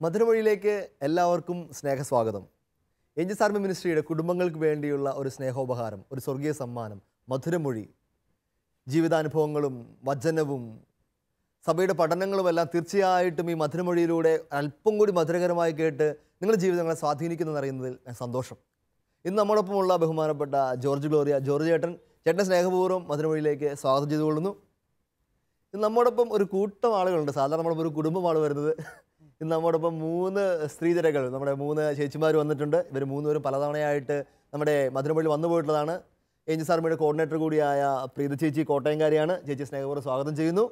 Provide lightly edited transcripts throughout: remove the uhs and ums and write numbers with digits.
മധുരമൊഴിയിലേക്ക് എല്ലാവർക്കും സ്നേഹസ്വാഗതം. Angeles army മിനിസ്ട്രിയുടെ കുടുംബങ്ങൾക്ക് വേണ്ടിയുള്ള ഒരു സ്നേഹോപഹാരം, ഒരു സ്വർഗീയ സമ്മാനം മധുരമൊഴി. ജീവിതാനുഭവങ്ങളും വചനവും സഭയുടെ പഠനങ്ങളുമെല്ലാം തീർച്ചയായിട്ടും ഈ മധുരമൊഴിയിലൂടെ അല്പം കൂടി മധുരകരമായി കേട്ട് നിങ്ങളുടെ ജീവിതങ്ങളെ സ്വാധീനിക്കുന്നെന്ന് അറിയുന്നതിൽ സന്തോഷം. ഇന്ന് നമ്മോടൊപ്പമുള്ള ബഹുമാനപ്പെട്ട ജോർജ് ഗ്ലോറിയ ജോർജ് ചേട്ടൻ്റെ സ്നേഹപൂർവ്വം മധുരമൊഴിയിലേക്ക് സ്വാഗതം ചെയ്തുകൊള്ളുന്നു. ഇന്ന് നമ്മോടൊപ്പം ഒരു കൂട്ടം ആളുകളുണ്ട്. സാധാരണ നമ്മളിപ്പോൾ ഒരു കുടുംബമാണ് വരുന്നത്. ഇന്ന് നമ്മോടൊപ്പം 3 സ്ത്രീജനകൾ, നമ്മുടെ 3 ചേച്ചിമാർ വന്നിട്ടുണ്ട്. ഇവർ 3 പേരും പലതവണയായിട്ട് നമ്മുടെ മധുരമൊഴിയിൽ വന്നു പോയിട്ടുള്ളതാണ്. ഏഞ്ചൽസ് ആർമിയുടെ കോർഡിനേറ്റർ കൂടിയായ പ്രീത ചേച്ചി കോട്ടയംകാരിയാണ്. ചേച്ചി സ്നേഹപൂർവ്വം സ്വാഗതം ചെയ്യുന്നു.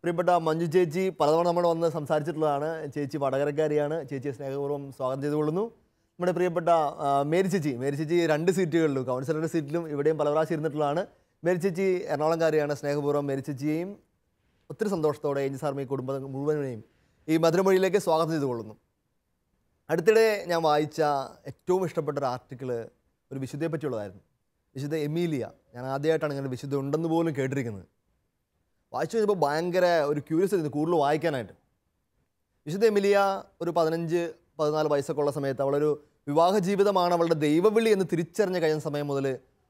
പ്രിയപ്പെട്ട മഞ്ജു ചേച്ചി പലതവണ നമ്മൾ വന്ന് സംസാരിച്ചിട്ടുള്ളതാണ്. ചേച്ചി വടകരക്കാരിയാണ്. ചേച്ചിയെ സ്നേഹപൂർവ്വം സ്വാഗതം ചെയ്തുകൊള്ളുന്നു. നമ്മുടെ പ്രിയപ്പെട്ട മേരി ചേച്ചി 2 സീറ്റുകളിലും കൗൺസിലറുടെ സീറ്റിലും ഇവിടെയും പല പ്രാവശ്യം ഇരുന്നിട്ടുള്ളതാണ്. മേരി ചേച്ചി എറണാകുളംകാരിയാണ്. സ്നേഹപൂർവ്വം മേരി ചേച്ചിയെയും ഒത്തിരി സന്തോഷത്തോടെ ഏഞ്ചൽസ് ആർമി കുടുംബം മുഴുവനെയും ഈ മധുരമൊഴിയിലേക്ക് സ്വാഗതം ചെയ്തുകൊള്ളുന്നു. അടുത്തിടെ ഞാൻ വായിച്ച ഏറ്റവും ഇഷ്ടപ്പെട്ട ഒരു ആർട്ടിക്കിള് ഒരു വിശുദ്ധയെ പറ്റിയുള്ളതായിരുന്നു. വിശുദ്ധ എമീലിയ. ഞാൻ ആദ്യമായിട്ടാണ് ഇങ്ങനെ വിശുദ്ധ ഉണ്ടെന്ന് പോലും കേട്ടിരിക്കുന്നത്. വായിച്ചു കഴിഞ്ഞപ്പോൾ ഭയങ്കര ഒരു ക്യൂരിയസ് ആയിരുന്നു കൂടുതൽ വായിക്കാനായിട്ട്. വിശുദ്ധ എമീലിയ ഒരു 15-14 വയസ്സൊക്കെ ഉള്ള സമയത്ത് അവളൊരു വിവാഹ ജീവിതമാണ് അവളുടെ ദൈവവിളി എന്ന് തിരിച്ചറിഞ്ഞ് കഴിഞ്ഞ സമയം മുതൽ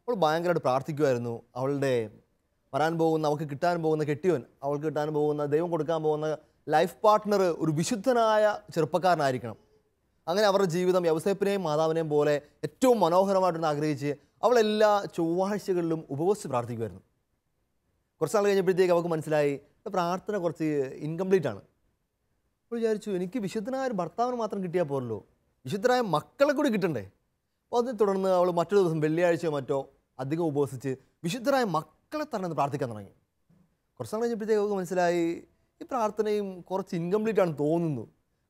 അവൾ ഭയങ്കരമായിട്ട് പ്രാർത്ഥിക്കുമായിരുന്നു. അവളുടെ വരാൻ പോകുന്ന, അവൾക്ക് കിട്ടാൻ പോകുന്ന കെട്ടിയവൻ, അവൾക്ക് കിട്ടാൻ പോകുന്ന, ദൈവം കൊടുക്കാൻ പോകുന്ന ലൈഫ് പാർട്ട്ണർ ഒരു വിശുദ്ധനായ ചെറുപ്പക്കാരനായിരിക്കണം. അങ്ങനെ അവരുടെ ജീവിതം യൗസേപ്പിനെയും മാതാവിനെയും പോലെ ഏറ്റവും മനോഹരമായിട്ടൊന്ന് ആഗ്രഹിച്ച് അവൾ എല്ലാ ചൊവ്വാഴ്ചകളിലും ഉപവസിച്ച് പ്രാർത്ഥിക്കുമായിരുന്നു. കുറച്ച് നാൾ കഴിഞ്ഞപ്പോഴത്തേക്ക് അവൾക്ക് മനസ്സിലായി പ്രാർത്ഥന കുറച്ച് ഇൻകംപ്ലീറ്റ് ആണ്. അപ്പോൾ വിചാരിച്ചു, എനിക്ക് വിശുദ്ധനായ ഒരു ഭർത്താവിന് മാത്രം കിട്ടിയാൽ പോരല്ലോ, വിശുദ്ധരായ മക്കളെ കൂടി കിട്ടണ്ടേ. അപ്പോൾ അതിനെ തുടർന്ന് അവൾ മറ്റൊരു ദിവസം വെള്ളിയാഴ്ചയോ മറ്റോ അധികം ഉപവസിച്ച് വിശുദ്ധരായ മക്കളെ തന്നെ പ്രാർത്ഥിക്കാൻ തുടങ്ങി. കുറച്ച് നാൾ കഴിഞ്ഞപ്പോഴത്തേക്ക് അവൾക്ക് മനസ്സിലായി ഈ പ്രാർത്ഥനയും കുറച്ച് ഇൻകംപ്ലീറ്റ് ആണെന്ന് തോന്നുന്നു.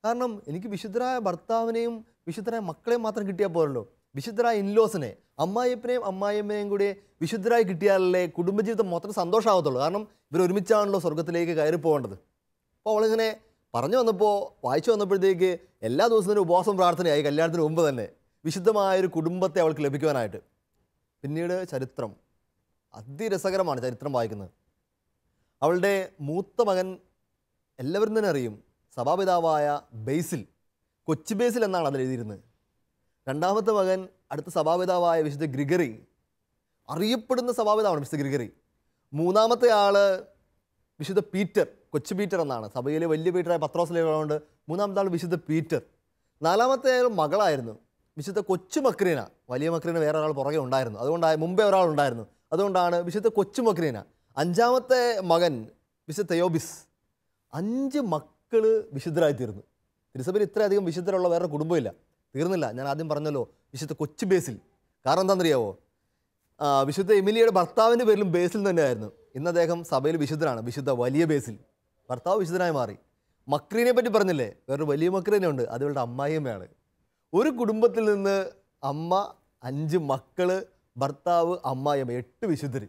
കാരണം എനിക്ക് വിശുദ്ധരായ ഭർത്താവിനെയും വിശുദ്ധരായ മക്കളെയും മാത്രം കിട്ടിയാൽ പോരല്ലോ, വിശുദ്ധരായ ഇൻലോസിനെ, അമ്മായിപ്പനെയും അമ്മായിയമ്മയും കൂടി വിശുദ്ധരായി കിട്ടിയാലല്ലേ കുടുംബജീവിതം മൊത്തം സന്തോഷമാകത്തുള്ളൂ. കാരണം ഇവർ ഒരുമിച്ചാണല്ലോ സ്വർഗത്തിലേക്ക് കയറി പോകേണ്ടത്. അപ്പോൾ അവളിങ്ങനെ പറഞ്ഞു വന്നപ്പോൾ, വായിച്ചു വന്നപ്പോഴത്തേക്ക് എല്ലാ ദിവസത്തിനും ഉപവാസം പ്രാർത്ഥനയായി കല്യാണത്തിന് മുമ്പ് തന്നെ വിശുദ്ധമായൊരു കുടുംബത്തെ അവൾക്ക് ലഭിക്കുവാനായിട്ട്. പിന്നീട് ചരിത്രം അതിരസകരമാണ്. ചരിത്രം വായിക്കുന്നത്, അവളുടെ മൂത്ത മകൻ എല്ലാവരും തന്നെ അറിയും, സഭാപിതാവായ ബേസിൽ, കൊച്ചു ബേസിൽ എന്നാണ് അതിൽ എഴുതിയിരുന്നത്. രണ്ടാമത്തെ മകൻ അടുത്ത സഭാപിതാവായ വിശുദ്ധ ഗ്രിഗറി, അറിയപ്പെടുന്ന സഭാപിതാവാണ് വിശുദ്ധ ഗ്രിഗറി. മൂന്നാമത്തെ ആള് വിശുദ്ധ പീറ്റർ, കൊച്ചു പീറ്റർ എന്നാണ്. സഭയിലെ വലിയ പീറ്ററായ പത്രോസിലുള്ളതുകൊണ്ട് മൂന്നാമത്തെ ആൾ വിശുദ്ധ പീറ്റർ. നാലാമത്തെ ആൾ മകളായിരുന്നു വിശുദ്ധ കൊച്ചു മക്രീന. വലിയ മക്രീന വേറെ ഒരാൾ പുറകെ ഉണ്ടായിരുന്നു, അതുകൊണ്ടാണ് മുമ്പേ ഒരാളുണ്ടായിരുന്നു, അതുകൊണ്ടാണ് വിശുദ്ധ കൊച്ചു മക്രീന. അഞ്ചാമത്തെ മകൻ വിശുദ്ധ തെയോബിസ്. 5 മക്കൾ വിശുദ്ധരായിത്തീർന്നു. തിരുസഭയിൽ ഇത്രയധികം വിശുദ്ധരുള്ള വേറെ കുടുംബമില്ല. തീർന്നില്ല, ഞാൻ ആദ്യം പറഞ്ഞല്ലോ വിശുദ്ധ കൊച്ചു ബേസിൽ. കാരണം എന്താണെന്നറിയാവോ, വിശുദ്ധ എമിലിയുടെ ഭർത്താവിൻ്റെ പേരിലും ബേസിൽ തന്നെയായിരുന്നു. ഇന്ന് അദ്ദേഹം സഭയിൽ വിശുദ്ധനാണ്, വിശുദ്ധ വലിയ ബേസിൽ. ഭർത്താവ് വിശുദ്ധനായി മാറി. മക്രീനെ പറ്റി പറഞ്ഞില്ലേ, വേറൊരു വലിയ മക്രീനുണ്ട്, അതുകളുടെ അമ്മായിയമ്മയാണ്. ഒരു കുടുംബത്തിൽ നിന്ന് അമ്മ, 5 മക്കൾ, ഭർത്താവ്, അമ്മായിയമ്മ, 8 വിശുദ്ധർ.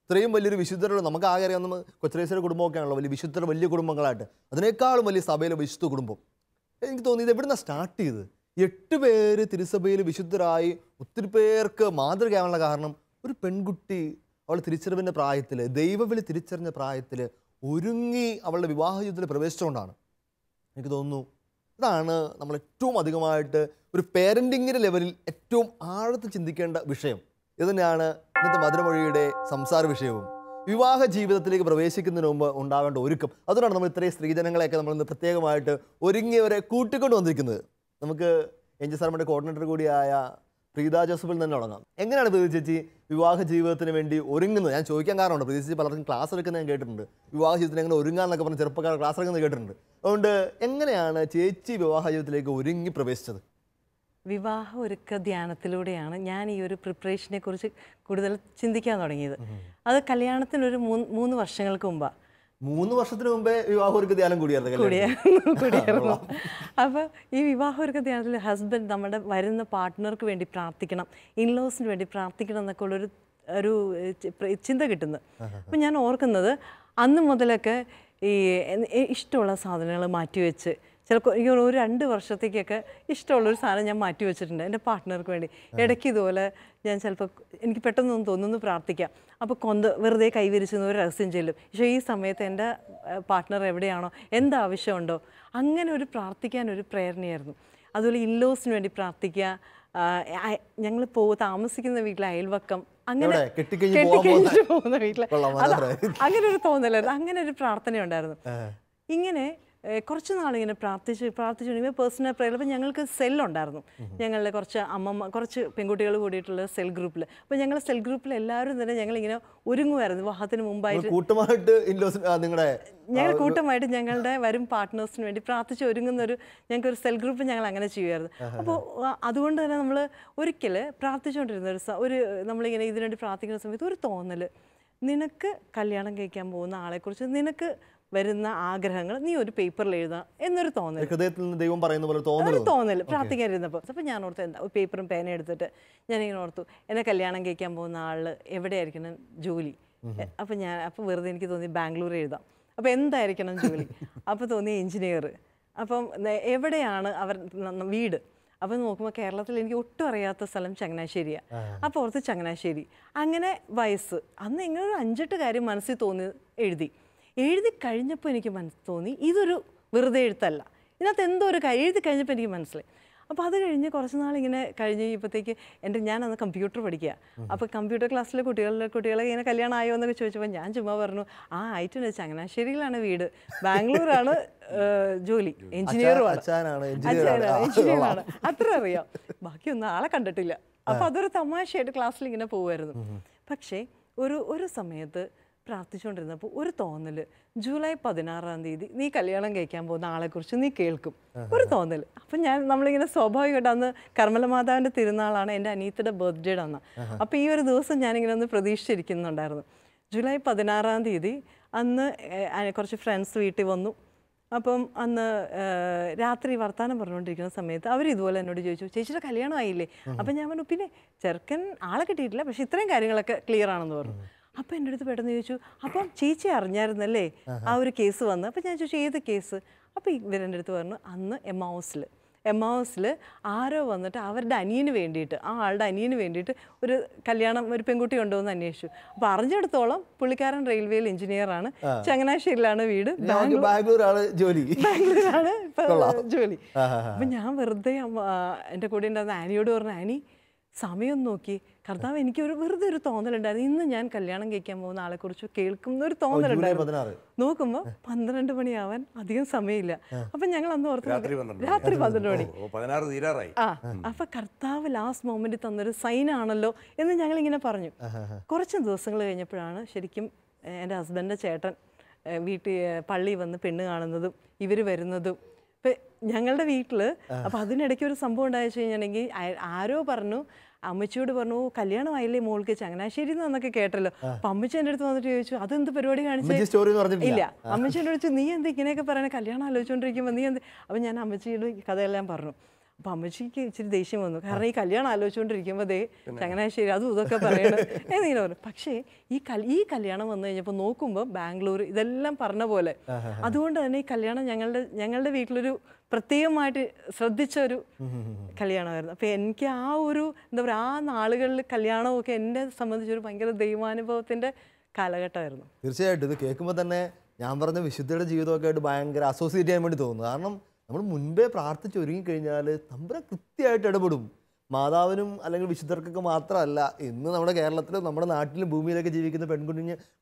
ഇത്രയും വലിയൊരു വിശുദ്ധരുള്ള, നമുക്ക് ആകെ അറിയാം നമ്മൾ കൊച്ചറേശ്വര കുടുംബമൊക്കെ ആണല്ലോ വലിയ വിശുദ്ധരുടെ വലിയ കുടുംബങ്ങളായിട്ട്. അതിനേക്കാളും വലിയ സഭയിലെ വിശുദ്ധ കുടുംബം. എനിക്ക് തോന്നിയത് എവിടുന്നാണ് സ്റ്റാർട്ട് ചെയ്തത്? 8 പേര് തിരുസഭയിൽ വിശുദ്ധരായി ഒത്തിരി പേർക്ക് മാതൃകയാവാനുള്ള കാരണം ഒരു പെൺകുട്ടി അവൾ തിരിച്ചറിവിൻ്റെ പ്രായത്തിൽ, ദൈവവിളി തിരിച്ചറിഞ്ഞ പ്രായത്തിൽ ഒരുങ്ങി അവളുടെ വിവാഹ ജീവിതത്തിൽ പ്രവേശിച്ചുകൊണ്ടാണ്. എനിക്ക് തോന്നുന്നു ഇതാണ് നമ്മൾ ഏറ്റവും അധികമായിട്ട് ഒരു പേരൻറ്റിങ്ങിൻ്റെ ലെവലിൽ ഏറ്റവും ആഴത്തിൽ ചിന്തിക്കേണ്ട വിഷയം. ഇത് തന്നെയാണ് ഇന്നത്തെ മധുരമൊഴിയുടെ സംസാര വിഷയവും. വിവാഹ ജീവിതത്തിലേക്ക് പ്രവേശിക്കുന്നതിന് മുമ്പ് ഉണ്ടാവേണ്ട ഒരുക്കം. അതുകൊണ്ടാണ് നമ്മൾ ഇത്രയും സ്ത്രീജനങ്ങളെയൊക്കെ നമ്മളിന്ന് പ്രത്യേകമായിട്ട് ഒരുങ്ങിയവരെ കൂട്ടിക്കൊണ്ട് വന്നിരിക്കുന്നത്. നമുക്ക് ഏഞ്ചൽസ് ആർമിയുടെ കോർഡിനേറ്റർ കൂടിയായ പ്രീത ജോസഫിൽ തന്നെ തുടങ്ങാം. എങ്ങനെയാണ് പ്രീതി ചേച്ചി വിവാഹ ജീവിതത്തിന് വേണ്ടി ഒരുങ്ങുന്നത്? ഞാൻ ചോദിക്കാൻ കാരണമുണ്ട്, പ്രീതി ചേച്ചി പലർക്കും ക്ലാസ് എടുക്കുന്നത് ഞാൻ കേട്ടിട്ടുണ്ട്. വിവാഹ ജീവിതത്തിന് എങ്ങനെ ഒരുങ്ങാന്നൊക്കെ പറഞ്ഞ് ചെറുപ്പക്കാർ ക്ലാസ് എടുക്കുന്നത് കേട്ടിട്ടുണ്ട്. അതുകൊണ്ട് എങ്ങനെയാണ് ചേച്ചി വിവാഹ ജീവിതത്തിലേക്ക് ഒരുങ്ങി പ്രവേശിച്ചത്? വിവാഹ ഒരുക്ക ധ്യാനത്തിലൂടെയാണ് ഞാൻ ഈ ഒരു പ്രിപ്പറേഷനെ കുറിച്ച് കൂടുതൽ ചിന്തിക്കാൻ തുടങ്ങിയത്. അത് കല്യാണത്തിനൊരു 3 വർഷങ്ങൾക്ക് മുമ്പാണ്. 3 വർഷത്തിന് മുമ്പേ വിവാഹമൊരുക്ക ധ്യാനം കൂടിയായിരുന്നു. അപ്പോൾ ഈ വിവാഹമൊരുക്ക ധ്യാനത്തിൽ ഹസ്ബൻഡ് നമ്മുടെ വരുന്ന പാർട്ട്ണർക്ക് വേണ്ടി പ്രാർത്ഥിക്കണം, ഇൻലോസിന് വേണ്ടി പ്രാർത്ഥിക്കണം എന്നൊക്കെ ഉള്ളൊരു ഒരു ചിന്ത കിട്ടുന്നത്. അപ്പം ഞാൻ ഓർക്കുന്നത് അന്ന് മുതലൊക്കെ ഈ ഇഷ്ടമുള്ള സാധനങ്ങൾ മാറ്റിവെച്ച് ചിലപ്പോൾ ഈ ഒരു 2 വർഷത്തേക്കൊക്കെ ഇഷ്ടമുള്ളൊരു സാധനം ഞാൻ മാറ്റി വെച്ചിട്ടുണ്ട് എൻ്റെ പാർട്ട്ണർക്ക് വേണ്ടി. ഇടയ്ക്ക് ഇതുപോലെ ഞാൻ ചിലപ്പോൾ എനിക്ക് പെട്ടെന്നൊന്നും തോന്നുന്നു പ്രാർത്ഥിക്കാം, അപ്പോൾ വെറുതെ കൈവിരിച്ചെന്ന് ഒരു രഹസ്യം ചെല്ലും. പക്ഷേ ഈ സമയത്ത് എൻ്റെ പാർട്ട്ണർ എവിടെയാണോ, എന്താവശ്യമുണ്ടോ, അങ്ങനെ ഒരു പ്രാർത്ഥിക്കാനൊരു പ്രേരണയായിരുന്നു. അതുപോലെ ഇൻലോസിന് വേണ്ടി പ്രാർത്ഥിക്കുക. ഞങ്ങൾ താമസിക്കുന്ന വീട്ടിലെ അയൽവക്കം, അങ്ങനെ കെട്ടിക്കഴിഞ്ഞിട്ട് പോകുന്ന വീട്ടിൽ അങ്ങനെ ഒരു തോന്നലായിരുന്നു, അങ്ങനെ ഒരു പ്രാർത്ഥന ഉണ്ടായിരുന്നു. ഇങ്ങനെ കുറച്ച് നാളിങ്ങനെ പ്രാർത്ഥിച്ചു പേഴ്സണൽ പ്രയർ. അപ്പോൾ ഞങ്ങൾക്ക് സെല്ലുണ്ടായിരുന്നു, ഞങ്ങളുടെ കുറച്ച് പെൺകുട്ടികൾ കൂടിയിട്ടുള്ള സെൽ ഗ്രൂപ്പിൽ. അപ്പോൾ ഞങ്ങൾ സെൽ ഗ്രൂപ്പിൽ എല്ലാവരും തന്നെ ഞങ്ങളിങ്ങനെ ഒരുങ്ങുമായിരുന്നു വിവാഹത്തിന് മുമ്പായിട്ട്. ഞങ്ങൾ കൂട്ടമായിട്ട് ഞങ്ങളുടെ വരും പാർട്ട്നേഴ്സിന് വേണ്ടി പ്രാർത്ഥിച്ച് ഒരുങ്ങുന്നൊരു ഞങ്ങൾക്കൊരു സെൽ ഗ്രൂപ്പ് ഞങ്ങൾ അങ്ങനെ ചെയ്യുമായിരുന്നു. അപ്പോൾ അതുകൊണ്ട് തന്നെ നമ്മൾ ഒരിക്കൽ പ്രാർത്ഥിച്ചുകൊണ്ടിരുന്ന ഒരു നമ്മളിങ്ങനെ ഇതിനുവേണ്ടി പ്രാർത്ഥിക്കുന്ന സമയത്ത് ഒരു തോന്നൽ, നിനക്ക് കല്യാണം കഴിക്കാൻ പോകുന്ന ആളെക്കുറിച്ച് നിനക്ക് വരുന്ന ആഗ്രഹങ്ങൾ നീ ഒരു പേപ്പറിൽ എഴുതാം എന്നൊരു തോന്നൽ, ദൈവം പറയുന്ന പോലെ തോന്നൽ പ്രാർത്ഥിക്കാനിരുന്നപ്പോൾ. അപ്പോൾ ഞാൻ ഓർത്ത് എന്താ ഒരു പേപ്പറും പേന എടുത്തിട്ട് ഞാനിങ്ങനെ ഓർത്തു എന്നെ കല്യാണം കഴിക്കാൻ പോകുന്ന ആൾ എവിടെയായിരിക്കണം ജോലി. അപ്പോൾ വെറുതെ എനിക്ക് തോന്നി ബാംഗ്ലൂർ എഴുതാം. അപ്പോൾ എന്തായിരിക്കണം ജോലി? അപ്പോൾ തോന്നി എഞ്ചിനീയർ. അപ്പം എവിടെയാണ് അവർ വീട്? അപ്പോൾ നോക്കുമ്പോൾ കേരളത്തിൽ എനിക്ക് ഒട്ടും അറിയാത്ത സ്ഥലം ചങ്ങനാശ്ശേരിയാണ്. അപ്പോൾ ഓർത്ത് ചങ്ങനാശ്ശേരി. അങ്ങനെ വയസ്സ് അന്ന് ഇങ്ങനെ ഒരു 5-8 കാര്യം മനസ്സിൽ തോന്നി എഴുതി കഴിഞ്ഞപ്പോൾ എനിക്ക് തോന്നി ഇതൊരു വെറുതെ എഴുത്തല്ല, ഇതിനകത്ത് എന്തോ ഒരു കാര്യം എഴുതി കഴിഞ്ഞപ്പോൾ എനിക്ക് മനസ്സിലായി. അപ്പോൾ അത് കഴിഞ്ഞ് കുറച്ച് നാളിങ്ങനെ കഴിഞ്ഞപ്പോഴത്തേക്ക് ഞാനന്ന് കമ്പ്യൂട്ടർ പഠിക്കുക. അപ്പോൾ കമ്പ്യൂട്ടർ ക്ലാസ്സിലെ കുട്ടികളെ ഇങ്ങനെ കല്യാണം ആയോ എന്നൊക്കെ ചോദിച്ചപ്പോൾ ഞാൻ ചുമ്മാ പറഞ്ഞു ആയിട്ടുണ്ട്, ചങ്ങനാശ്ശേരിയിലാണ് വീട്, ബാംഗ്ലൂരാണ് ജോലി, എഞ്ചിനീയറുമാണ്, അത്ര അറിയാം, ബാക്കിയൊന്നും ആളെ കണ്ടിട്ടില്ല. അപ്പോൾ അതൊരു തമാശയായിട്ട് ക്ലാസ്സിൽ ഇങ്ങനെ പോകുമായിരുന്നു. പക്ഷേ ഒരു സമയത്ത് പ്രാർത്ഥിച്ചുകൊണ്ടിരുന്നപ്പോൾ ഒരു തോന്നൽ, ജൂലൈ 16-ാം തീയതി നീ കല്യാണം കഴിക്കാൻ പോകുന്ന ആളെക്കുറിച്ച് നീ കേൾക്കും, ഒരു തോന്നൽ. അപ്പം നമ്മളിങ്ങനെ സ്വാഭാവികമായിട്ട് അന്ന് കർമ്മല മാതാവിൻ്റെ തിരുനാളാണ്, എൻ്റെ അനിയത്തിയുടെ ബർത്ത്ഡേയുടെ അന്ന്. അപ്പോൾ ഈ ഒരു ദിവസം ഞാനിങ്ങനെ ഒന്ന് പ്രതീക്ഷിച്ചിരിക്കുന്നുണ്ടായിരുന്നു. ജൂലൈ 16-ാം തീയതി അന്ന് കുറച്ച് ഫ്രണ്ട്സ് വീട്ടിൽ വന്നു. അപ്പം അന്ന് രാത്രി വർത്തമാനം പറഞ്ഞുകൊണ്ടിരിക്കുന്ന സമയത്ത് അവർ ഇതുപോലെ എന്നോട് ചോദിച്ചു, ചേച്ചിയുടെ കല്യാണം ആയില്ലേ? അപ്പം ഞാൻ പറഞ്ഞു പിന്നെ ചെറുക്കൻ ആളെ കിട്ടിയിട്ടില്ല, പക്ഷെ ഇത്രയും കാര്യങ്ങളൊക്കെ ക്ലിയർ ആണെന്ന് പറഞ്ഞു. അപ്പം എൻ്റെ അടുത്ത് പെട്ടെന്ന് ചോദിച്ചു, അപ്പം ചേച്ചി അറിഞ്ഞായിരുന്നല്ലേ ആ ഒരു കേസ് വന്ന്? അപ്പം ഞാൻ ചോദിച്ചു ഏത് കേസ്? അപ്പോൾ ഇവരെൻ്റെ അടുത്ത് പറഞ്ഞു അന്ന് എമ്മാവൂസിൽ ആരോ വന്നിട്ട് അവരുടെ അനിയന് വേണ്ടിയിട്ട്, ആ ആളുടെ അനിയന് വേണ്ടിയിട്ട് ഒരു പെൺകുട്ടി ഉണ്ടോ എന്ന് അന്വേഷിച്ചു. അപ്പോൾ അറിഞ്ഞെടുത്തോളം പുള്ളിക്കാരൻ റെയിൽവേയിൽ എഞ്ചിനീയറാണ്, ചങ്ങനാശ്ശേരിയിലാണ് വീട്, ബാംഗ്ലൂരാണ് ജോലി. അപ്പം ഞാൻ വെറുതെ എൻ്റെ കൂടെ ഉണ്ടായിരുന്ന ആനിയോട് പറഞ്ഞു, ആനി സമയം നോക്കി, കർത്താവ് എനിക്കൊരു വെറുതെ ഒരു തോന്നലുണ്ടായിരുന്നു, ഇന്ന് ഞാൻ കല്യാണം കഴിക്കാൻ പോകുന്ന ആളെക്കുറിച്ച് കേൾക്കുന്ന ഒരു തോന്നലുണ്ടായിരുന്നു. നോക്കുമ്പോൾ 12 മണിയാവാൻ അധികം സമയമില്ല. അപ്പം ഞങ്ങൾ അന്ന് ഓർത്ത് രാത്രി 12 മണി. അപ്പൊ കർത്താവ് ലാസ്റ്റ് മൊമെന്റ് തന്നൊരു സൈൻ ആണല്ലോ എന്ന് ഞങ്ങളിങ്ങനെ പറഞ്ഞു. കുറച്ച് ദിവസങ്ങൾ കഴിഞ്ഞപ്പോഴാണ് ശരിക്കും എൻ്റെ ഹസ്ബൻഡിൻ്റെ ചേട്ടൻ വീട്ടിൽ പള്ളി വന്ന് പെണ്ണ് കാണുന്നതും ഇവർ വരുന്നതും. ഇപ്പം ഞങ്ങളുടെ വീട്ടിൽ അപ്പം അതിനിടയ്ക്ക് ഒരു സംഭവം ഉണ്ടായെന്ന് വെച്ച് കഴിഞ്ഞിട്ടുണ്ടെങ്കിൽ ആരോ പറഞ്ഞു, അമ്മച്ചിയോട് പറഞ്ഞു കല്യാണമായില്ലേ മോൾക്ക് ചങ്ങനാശ്ശേരി എന്നൊക്കെ കേട്ടല്ലോ. അപ്പം അമ്മച്ചി എൻ്റെ അടുത്ത് വന്നിട്ട് ചോദിച്ചു അതെന്ത് പരിപാടി കാണിച്ചു? ഇല്ല, അമ്മച്ചി എന്നോട് ചോദിച്ചു നീ എന്ത് ഇങ്ങനെയൊക്കെ പറയണേ, കല്യാണം ആലോചിച്ചുകൊണ്ടിരിക്കുമ്പോൾ നീ എന്ത്? അപ്പം ഞാൻ അമ്മച്ചിയോട് കഥയെല്ലാം പറഞ്ഞു. അപ്പം അമ്മച്ചിക്ക് ഇച്ചിരി ദേഷ്യം വന്നു, കാരണം ഈ കല്യാണം ആലോചിച്ചുകൊണ്ടിരിക്കുമ്പോൾ ചങ്ങനാശ്ശേരി അതും ഇതൊക്കെ പറയണം എന്നിങ്ങനെ പറഞ്ഞു. പക്ഷേ ഈ കല്യാണം വന്നു കഴിഞ്ഞപ്പോൾ നോക്കുമ്പോൾ ബാംഗ്ലൂർ ഇതെല്ലാം പറഞ്ഞ പോലെ. അതുകൊണ്ട് തന്നെ ഈ കല്യാണം ഞങ്ങളുടെ വീട്ടിലൊരു പ്രത്യേകമായിട്ട് ശ്രദ്ധിച്ച ഒരു കല്യാണമായിരുന്നു. അപ്പം എനിക്ക് ആ ഒരു എന്താ പറയുക, ആ നാളുകളിൽ കല്യാണമൊക്കെ എന്നെ സംബന്ധിച്ചൊരു ഭയങ്കര ദൈവാനുഭവത്തിൻ്റെ കാലഘട്ടമായിരുന്നു. തീർച്ചയായിട്ടും ഇത് കേൾക്കുമ്പോൾ തന്നെ ഞാൻ പറഞ്ഞ വിശുദ്ധയുടെ ജീവിതമൊക്കെ ആയിട്ട് ഭയങ്കര അസോസിയേറ്റ് ചെയ്യാൻ വേണ്ടി തോന്നുന്നു. കാരണം നമ്മൾ മുൻപേ പ്രാർത്ഥിച്ച് ഒരുങ്ങിക്കഴിഞ്ഞാൽ തമ്പുരാൻ കൃത്യമായിട്ട് ഇടപെടും. മാതാവിനും അല്ലെങ്കിൽ വിശുദ്ധർക്കൊക്കെ മാത്രമല്ല, ഇന്ന് നമ്മുടെ കേരളത്തിലും നമ്മുടെ നാട്ടിലും ഭൂമിയിലൊക്കെ ജീവിക്കുന്ന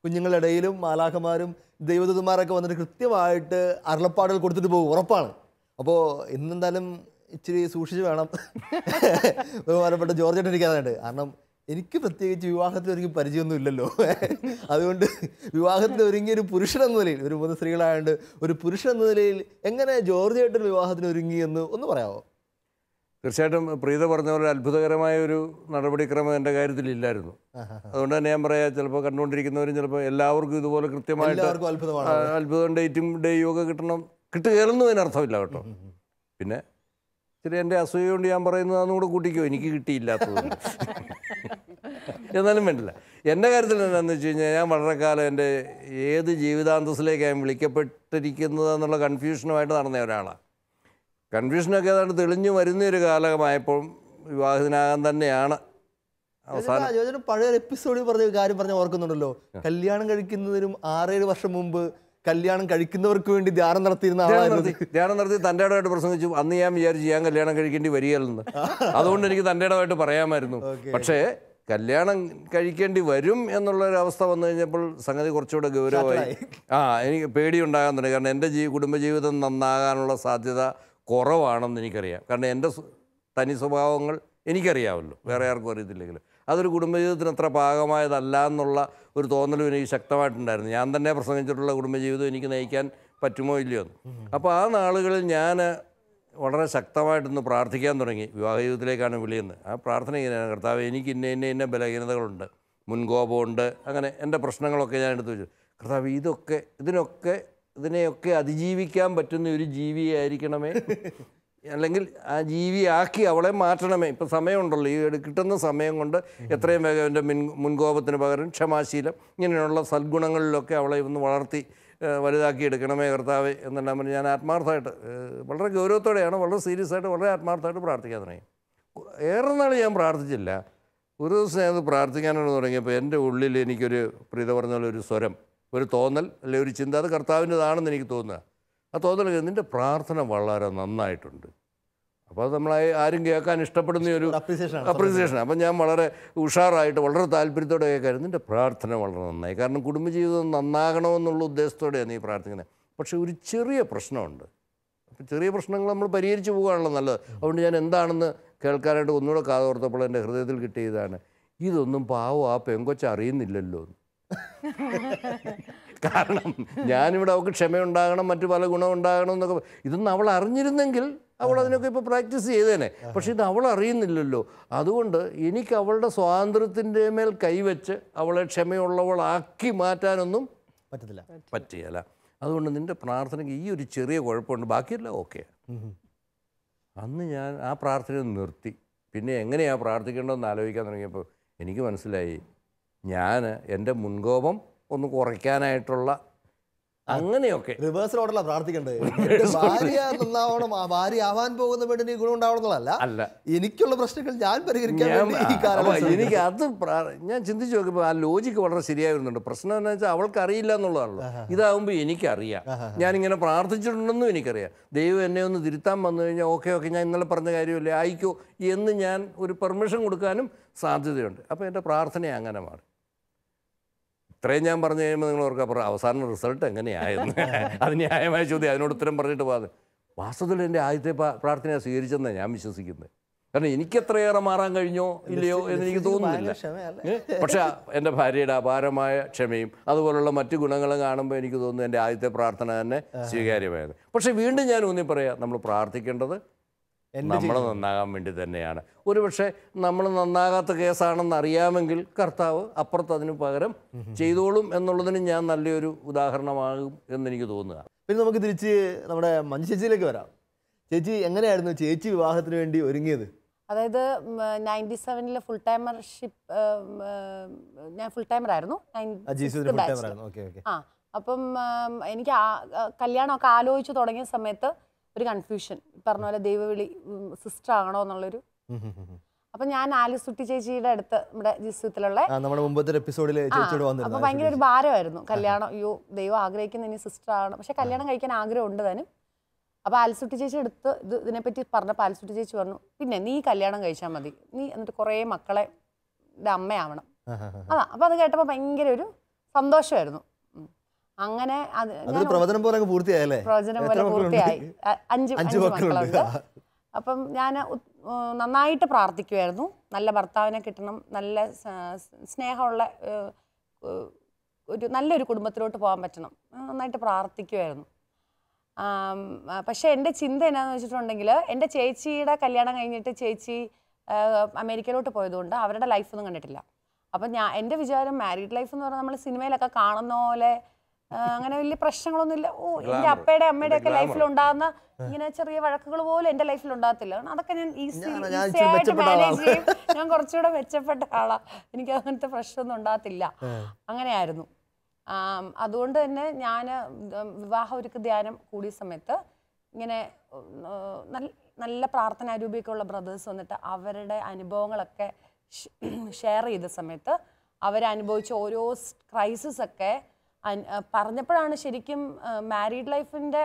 കുഞ്ഞുങ്ങളുടെ ഇടയിലും മാലാഖമാരും ദൈവദൂതന്മാരൊക്കെ വന്നിട്ട് കൃത്യമായിട്ട് അരുളപ്പാടുകൾ കൊടുത്തിട്ട് പോകും, ഉറപ്പാണ്. അപ്പോൾ ഇന്നെന്തായാലും ഇച്ചിരി സൂക്ഷിച്ച് വേണം ബഹുമാനപ്പെട്ട ജോർജ് ചേട്ടൻ ഇരിക്കാനായിട്ട്. കാരണം എനിക്ക് പ്രത്യേകിച്ച് വിവാഹത്തിൽ ഒരുങ്ങി പരിചയമൊന്നും ഇല്ലല്ലോ. അതുകൊണ്ട് വിവാഹത്തിൽ ഒരുങ്ങിയ ഒരു പുരുഷൻ എന്ന നിലയിൽ, ഒരു 3 സ്ത്രീകളായതുകൊണ്ട് ഒരു പുരുഷൻ എന്ന നിലയിൽ എങ്ങനെ ജോർജ് ചേട്ടൻ വിവാഹത്തിന് ഒരുങ്ങി എന്ന് ഒന്ന് പറയാമോ? തീർച്ചയായിട്ടും പ്രീത പറഞ്ഞ പോലെ അത്ഭുതകരമായ ഒരു നടപടിക്രമം എൻ്റെ കാര്യത്തിലില്ലായിരുന്നു. അതുകൊണ്ട് തന്നെ ഞാൻ പറയാം, ചിലപ്പോൾ കണ്ടുകൊണ്ടിരിക്കുന്നവരും ചിലപ്പോൾ എല്ലാവർക്കും ഇതുപോലെ കൃത്യമായിട്ട് അത്ഭുതം ഡേറ്റും ഡേയും ഒക്കെ കിട്ടുകയെന്നു അതിനർത്ഥമില്ല കേട്ടോ. പിന്നെ ഇച്ചിരി എൻ്റെ അസൂയ കൊണ്ട് ഞാൻ പറയുന്നത് അതൊന്നും കൂടെ കൂട്ടിക്കോ, എനിക്ക് കിട്ടിയില്ലാത്തത്. എന്നാലും വേണ്ടില്ല. എൻ്റെ കാര്യത്തിൽ എന്താണെന്ന് വെച്ച് കഴിഞ്ഞാൽ ഞാൻ വളരെ കാലം എൻ്റെ ഏത് ജീവിതാന്തസ്സിലേക്കാണ് വിളിക്കപ്പെട്ടിരിക്കുന്നത് എന്നുള്ള കൺഫ്യൂഷനുമായിട്ട് നടന്ന ഒരാളാണ്. കൺഫ്യൂഷനൊക്കെ ഏതാണ്ട് തെളിഞ്ഞു വരുന്നൊരു കാലമായപ്പോൾ വിവാഹിതനാകാൻ തന്നെയാണ് അവസാനം. പഴയ എപ്പിസോഡിൽ പറഞ്ഞ കാര്യം പറഞ്ഞ ഓർക്കുന്നുണ്ടല്ലോ, കല്യാണം കഴിക്കുന്നതിനും 6-7 വർഷം മുമ്പ് കല്യാണം കഴിക്കുന്നവർക്ക് വേണ്ടി ധ്യാനം നടത്തിയിരുന്ന ധ്യാനം നടത്തി തൻ്റെ ഇടമായിട്ട് പ്രസംഗിച്ചു. അന്ന് ഞാൻ വിചാരിച്ചു ഞാൻ കല്യാണം കഴിക്കേണ്ടി വരികയല്ലെന്ന്. അതുകൊണ്ട് എനിക്ക് തൻ്റെ ഇടമായിട്ട് പറയാമായിരുന്നു. പക്ഷേ കല്യാണം കഴിക്കേണ്ടി വരും എന്നുള്ളൊരവസ്ഥ വന്നു കഴിഞ്ഞപ്പോൾ സംഗതി കുറച്ചുകൂടെ ഗൗരവമായി. എനിക്ക് പേടിയുണ്ടാകാൻ തുടങ്ങി. കാരണം എൻ്റെ കുടുംബജീവിതം നന്നാകാനുള്ള സാധ്യത കുറവാണെന്ന് എനിക്കറിയാം. കാരണം എൻ്റെ തനി സ്വഭാവങ്ങൾ എനിക്കറിയാമല്ലോ, വേറെ ആർക്കും അറിയത്തില്ലെങ്കിലും. അതൊരു കുടുംബജീവിതത്തിന് അത്ര പാകമായതല്ല എന്നുള്ള ഒരു തോന്നലും എനിക്ക് ശക്തമായിട്ടുണ്ടായിരുന്നു. ഞാൻ തന്നെ പ്രസംഗിച്ചിട്ടുള്ള കുടുംബജീവിതം എനിക്ക് നയിക്കാൻ പറ്റുമോ ഇല്ലയോ എന്ന്. അപ്പോൾ ആ നാളുകളിൽ ഞാൻ വളരെ ശക്തമായിട്ടൊന്ന് പ്രാർത്ഥിക്കാൻ തുടങ്ങി. വിവാഹ ജീവിതത്തിലേക്കാണ് വിളിയെന്ന്. ആ പ്രാർത്ഥന ഇങ്ങനെയാണ്: കർത്താവ്, എനിക്ക് ഇന്ന ബലഹീനതകളുണ്ട്, മുൻകോപമുണ്ട്, അങ്ങനെ എൻ്റെ പ്രശ്നങ്ങളൊക്കെ ഞാൻ എടുത്തു വെച്ചു. കർത്താവ്, ഇതിനെയൊക്കെ അതിജീവിക്കാൻ പറ്റുന്ന ഒരു ജീവിയായിരിക്കണമേ, അല്ലെങ്കിൽ ആ ജീവിയാക്കി അവളെ മാറ്റണമേ. ഇപ്പം സമയമുണ്ടല്ലോ, ഈ കിട്ടുന്ന സമയം കൊണ്ട് എത്രയും വേഗം എൻ്റെ മുൻകോപത്തിന് പകരം ക്ഷമാശീലം, ഇങ്ങനെയുള്ള സദ്ഗുണങ്ങളിലൊക്കെ അവളെ ഒന്ന് വളർത്തി വലുതാക്കി എടുക്കണമേ കർത്താവേ എന്നെല്ലാം പറഞ്ഞ് ഞാൻ ആത്മാർത്ഥമായിട്ട്, വളരെ ഗൗരവത്തോടെയാണ്, വളരെ സീരിയസ് ആയിട്ട്, വളരെ ആത്മാർത്ഥമായിട്ട് പ്രാർത്ഥിക്കാൻ തുടങ്ങി. ഏറെ നാൾ ഞാൻ പ്രാർത്ഥിച്ചില്ല. ഒരു ദിവസം ഞാൻ പ്രാർത്ഥിക്കാനാണ് തുടങ്ങിയപ്പോൾ എൻ്റെ ഉള്ളിൽ എനിക്കൊരു പ്രീത പറഞ്ഞ പോലെ ഒരു സ്വരം, ഒരു തോന്നൽ, അല്ലെങ്കിൽ ഒരു ചിന്ത, അത് കർത്താവിൻ്റെതാണെന്ന് എനിക്ക് തോന്നുക. ആ തോന്നൽ, നിൻ്റെ പ്രാർത്ഥന വളരെ നന്നായിട്ടുണ്ട്. അപ്പോൾ അത് നമ്മൾ ആരും കേൾക്കാൻ ഇഷ്ടപ്പെടുന്ന ഒരു അപ്രീസിയേഷൻ. അപ്പം ഞാൻ വളരെ ഉഷാറായിട്ട് വളരെ താല്പര്യത്തോടെ കേൾക്കായിരുന്നു. നിൻ്റെ പ്രാർത്ഥന വളരെ നന്നായി. കാരണം കുടുംബജീവിതം നന്നാകണമെന്നുള്ള ഉദ്ദേശത്തോടെയാണ് നീ പ്രാർത്ഥിക്കുന്നത്. പക്ഷേ ഒരു ചെറിയ പ്രശ്നമുണ്ട്. അപ്പോൾ ചെറിയ പ്രശ്നങ്ങൾ നമ്മൾ പരിഹരിച്ച് പോകുകയാണല്ലോ നല്ലത്. അതുകൊണ്ട് ഞാൻ എന്താണെന്ന് കേൾക്കാനായിട്ട് ഒന്നുകൂടെ കാതോർത്തപ്പോൾ എൻ്റെ ഹൃദയത്തിൽ കിട്ടിയതാണ്, ഇതൊന്നും പാവം ആ പെങ്കൊച്ച അറിയുന്നില്ലല്ലോ. കാരണം ഞാനിവിടെ അവൾക്ക് ക്ഷമയുണ്ടാകണം, മറ്റു പല ഗുണമുണ്ടാകണം എന്നൊക്കെ, ഇതൊന്നും അവൾ അറിഞ്ഞിരുന്നെങ്കിൽ അവൾ അതിനൊക്കെ ഇപ്പോൾ പ്രാക്ടീസ് ചെയ്തേനെ. പക്ഷേ ഇത് അവൾ അറിയുന്നില്ലല്ലോ. അതുകൊണ്ട് എനിക്ക് അവളുടെ സ്വാതന്ത്ര്യത്തിൻ്റെ മേൽ കൈവച്ച് അവളെ ക്ഷമയുള്ളവളാക്കി മാറ്റാനൊന്നും പറ്റുകയില്ല. അതുകൊണ്ട് നിൻ്റെ പ്രാർത്ഥനയ്ക്ക് ഈ ഒരു ചെറിയ കുഴപ്പമുണ്ട്, ബാക്കിയെല്ലാം ഓക്കെ. അന്ന് ഞാൻ ആ പ്രാർത്ഥന നിർത്തി. പിന്നെ എങ്ങനെയാണ് പ്രാർത്ഥിക്കേണ്ടതെന്ന് ആലോചിക്കാൻ തുടങ്ങിയപ്പോൾ എനിക്ക് മനസ്സിലായി, ഞാൻ എൻ്റെ മുൻകോപം ഒന്ന് കുറയ്ക്കാനായിട്ടുള്ള അങ്ങനെയൊക്കെ റിവേഴ്സ് ഓർഡറില പ്രാർത്ഥിക്കേണ്ടത്. ഭാര്യ നന്നാവണം, ഭാര്യ ആവാൻ പോകുന്ന പെണ്ണിന് ഗുണം ഉണ്ടാവണമെന്നുള്ളതല്ല, എനിക്കുള്ള പ്രശ്നങ്ങൾ ഞാൻ പരിഹരിക്കാൻ. എനിക്ക് അത് ഞാൻ ചിന്തിച്ച് നോക്കിയപ്പോൾ ആ ലോജിക്ക് വളരെ ശരിയായി വരുന്നുണ്ട്. പ്രശ്നം എന്താ വെച്ചാൽ അവൾക്ക് അറിയില്ല എന്നുള്ളതാണല്ലോ. ഇതാകുമ്പോൾ എനിക്കറിയാം, ഞാനിങ്ങനെ പ്രാർത്ഥിച്ചിട്ടുണ്ടെന്നും എനിക്കറിയാം. ദൈവം എന്നെ ഒന്ന് തിരുത്താൻ വന്നു കഴിഞ്ഞാൽ ഓക്കെ ഞാൻ ഇന്നലെ പറഞ്ഞ കാര്യമല്ലേ, ആയിക്കോ എന്ന് ഞാൻ ഒരു പെർമിഷൻ കൊടുക്കാനും സാധ്യതയുണ്ട്. അപ്പോൾ എൻ്റെ പ്രാർത്ഥന അങ്ങനെ മാറി. ഇത്രയും ഞാൻ പറഞ്ഞു കഴിയുമ്പോൾ നിങ്ങൾ ഓർക്കുക, അപ്പോൾ അവസാന റിസൾട്ട് എങ്ങനെയായിരുന്നു? അത് ന്യായമായ ചോദ്യം. അതിനോട് ഉത്തരം പറഞ്ഞിട്ട് പോകാതെ വാസ്തവത്തിൽ എൻ്റെ ആദ്യത്തെ പ്രാർത്ഥന സ്വീകരിച്ചെന്നാണ് ഞാൻ വിശ്വസിക്കുന്നത്. കാരണം എനിക്ക് എത്രയേറെ മാറാൻ കഴിഞ്ഞോ ഇല്ലയോ എന്ന് എനിക്ക് തോന്നുന്നില്ല. പക്ഷേ എൻ്റെ ഭാര്യയുടെ അപാരമായ ക്ഷമയും അതുപോലുള്ള മറ്റു ഗുണങ്ങളും കാണുമ്പോൾ എനിക്ക് തോന്നുന്നു എൻ്റെ ആദ്യത്തെ പ്രാർത്ഥന തന്നെ സ്വീകാര്യമായത്. പക്ഷേ വീണ്ടും ഞാൻ ഊന്നി പറയാം, നമ്മൾ പ്രാർത്ഥിക്കേണ്ടത് നമ്മൾ നന്നാകാൻ വേണ്ടി തന്നെയാണ്. ഒരുപക്ഷെ നമ്മൾ നന്നാകാത്ത കേസാണെന്ന് അറിയാമെങ്കിൽ കർത്താവ് അപ്പുറത്ത് അതിന് പകരം ചെയ്തോളും എന്നുള്ളതിന് ഞാൻ നല്ലൊരു ഉദാഹരണമാകും എന്നെനിക്ക് തോന്നുക. പിന്നെ നമുക്ക് തിരിച്ച് നമ്മുടെ മഞ്ജു ചേച്ചിയിലേക്ക് വരാം. ചേച്ചി എങ്ങനെയായിരുന്നു ചേച്ചി വിവാഹത്തിന് വേണ്ടി ഒരുങ്ങിയത്? അതായത് 97 ഫുൾ ടൈമർഷിപ്പ്, ഞാൻ ഫുൾ ടൈമറായിരുന്നു. അപ്പം എനിക്ക് കല്യാണമൊക്കെ ആലോചിച്ച് തുടങ്ങിയ സമയത്ത് ഒരു കൺഫ്യൂഷൻ, പറഞ്ഞ പോലെ ദൈവവിളി, സിസ്റ്റർ ആകണോ എന്നുള്ളൊരു. അപ്പൊ ഞാൻ ആലിസുട്ടി ചേച്ചിയുടെ അടുത്ത്, നമ്മുടെ ജിസുത്തിലുള്ള, അപ്പൊ ഭയങ്കര ഒരു ഭാരമായിരുന്നു കല്യാണം. അയ്യോ, ദൈവം ആഗ്രഹിക്കുന്ന ഇനി സിസ്റ്റർ ആകണം, പക്ഷെ കല്യാണം കഴിക്കാൻ ആഗ്രഹം ഉണ്ട് താനും. അപ്പൊ ആലിസുട്ടി ചേച്ചി എടുത്ത് ഇതിനെപ്പറ്റി പറഞ്ഞപ്പോൾ ആലിസുട്ടി ചേച്ചി പറഞ്ഞു, പിന്നെ നീ കല്യാണം കഴിച്ചാൽ മതി, നീ എന്നിട്ട് കുറേ മക്കളെ അമ്മയാവണം. അപ്പൊ അത് കേട്ടപ്പോൾ ഭയങ്കര ഒരു സന്തോഷമായിരുന്നു. അങ്ങനെ പ്രവചനം പോലെ പൂർത്തിയായി. 5 മക്കളുണ്ട്. അപ്പം ഞാൻ നന്നായിട്ട് പ്രാർത്ഥിക്കുമായിരുന്നു, നല്ല ഭർത്താവിനെ കിട്ടണം, നല്ല സ്നേഹമുള്ള നല്ലൊരു കുടുംബത്തിലോട്ട് പോകാൻ പറ്റണം, നന്നായിട്ട് പ്രാർത്ഥിക്കുമായിരുന്നു. പക്ഷേ എൻ്റെ ചിന്ത എന്നാന്ന് വെച്ചിട്ടുണ്ടെങ്കിൽ, എൻ്റെ ചേച്ചിയുടെ കല്യാണം കഴിഞ്ഞിട്ട് ചേച്ചി അമേരിക്കയിലോട്ട് പോയതുകൊണ്ട് അവരുടെ ലൈഫൊന്നും കണ്ടിട്ടില്ല. അപ്പം എൻ്റെ വിചാരം മാരീഡ് ലൈഫ് എന്ന് പറഞ്ഞാൽ നമ്മൾ സിനിമയിലൊക്കെ കാണുന്ന പോലെ അങ്ങനെ വലിയ പ്രശ്നങ്ങളൊന്നുമില്ല. എൻ്റെ അപ്പയുടെ അമ്മയുടെ ഒക്കെ ലൈഫിലുണ്ടാകുന്ന ഇങ്ങനെ ചെറിയ വഴക്കുകൾ പോലും എൻ്റെ ലൈഫിൽ ഉണ്ടാകത്തില്ല. അതൊക്കെ ഞാൻ ഈസിയായിട്ട് മാനേജ് ചെയ്യും. ഞാൻ കുറച്ചുകൂടെ മെച്ചപ്പെട്ട ആളാണ്. എനിക്ക് അങ്ങനത്തെ പ്രശ്നമൊന്നും ഉണ്ടാകത്തില്ല. അങ്ങനെയായിരുന്നു. അതുകൊണ്ട് തന്നെ ഞാൻ വിവാഹ ഒരുക്ക ധ്യാനം കൂടിയ സമയത്ത് ഇങ്ങനെ നല്ല പ്രാർത്ഥനാരൂപിയൊക്കെയുള്ള ബ്രദേഴ്സ് വന്നിട്ട് അവരുടെ അനുഭവങ്ങളൊക്കെ ഷെയർ ചെയ്ത സമയത്ത് അവരനുഭവിച്ച ഓരോ ക്രൈസിസ് ഒക്കെ പറഞ്ഞപ്പോഴാണ് ശരിക്കും മാരീഡ് ലൈഫിൻ്റെ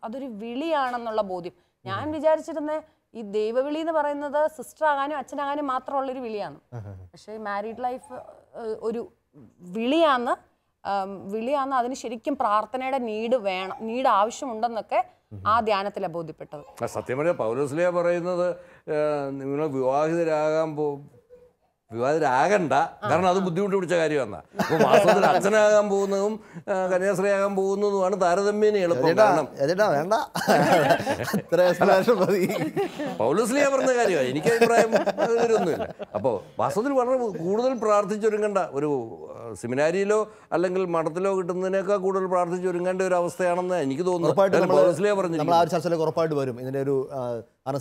അതൊരു വിളിയാണെന്നുള്ള ബോധ്യം. ഞാൻ വിചാരിച്ചിരുന്ന ഈ ദൈവവിളി എന്ന് പറയുന്നത് സിസ്റ്റർ ആകാനും അച്ഛനാകാനും മാത്രമുള്ളൊരു വിളിയാണ്. പക്ഷേ മാരീഡ് ലൈഫ് ഒരു വിളിയാണ്. അതിന് ശരിക്കും പ്രാർത്ഥനയുടെ നീഡ് ആവശ്യമുണ്ടെന്നൊക്കെ ആ ധ്യാനത്തിലാണ് ബോധ്യപ്പെട്ടത്. സത്യം പറഞ്ഞാൽ പൗലോസ്ലീഹ പറയുന്നത് നിങ്ങൾ വിവാഹിതരാകണ്ട, കാരണം അത് ബുദ്ധിമുട്ട് പിടിച്ച കാര്യമാണ്. അപ്പോൾ വാസ്തവത്തിൽ അച്ഛനാകാൻ പോകുന്നതും കന്യാസ്ത്രീയാകാൻ പോകുന്നതുമാണ് താരതമ്യേന എളുപ്പം. കാരണം പൗലോസ്ലീഹ പറഞ്ഞ കാര്യമാണ്. എനിക്ക് അഭിപ്രായം ഇതിലൊന്നുമില്ല. അപ്പോൾ വാസ്തവത്തിൽ വളരെ കൂടുതൽ പ്രാർത്ഥിച്ചൊരുങ്ങേണ്ട ഒരു സെമിനാരിയിലോ അല്ലെങ്കിൽ മഠത്തിലോ കിട്ടുന്നതിനേക്കാൾ കൂടുതൽ പ്രാർത്ഥിച്ചൊരുങ്ങേണ്ട ഒരു അവസ്ഥയാണെന്ന് എനിക്ക് തോന്നുന്നു. പൗലോസ്ലീഹ പറഞ്ഞു നമ്മൾ ആ ഒരു ചർച്ചയിലേക്ക് ഉറപ്പായിട്ട് വരും. ഇതിൻ്റെ ഒരു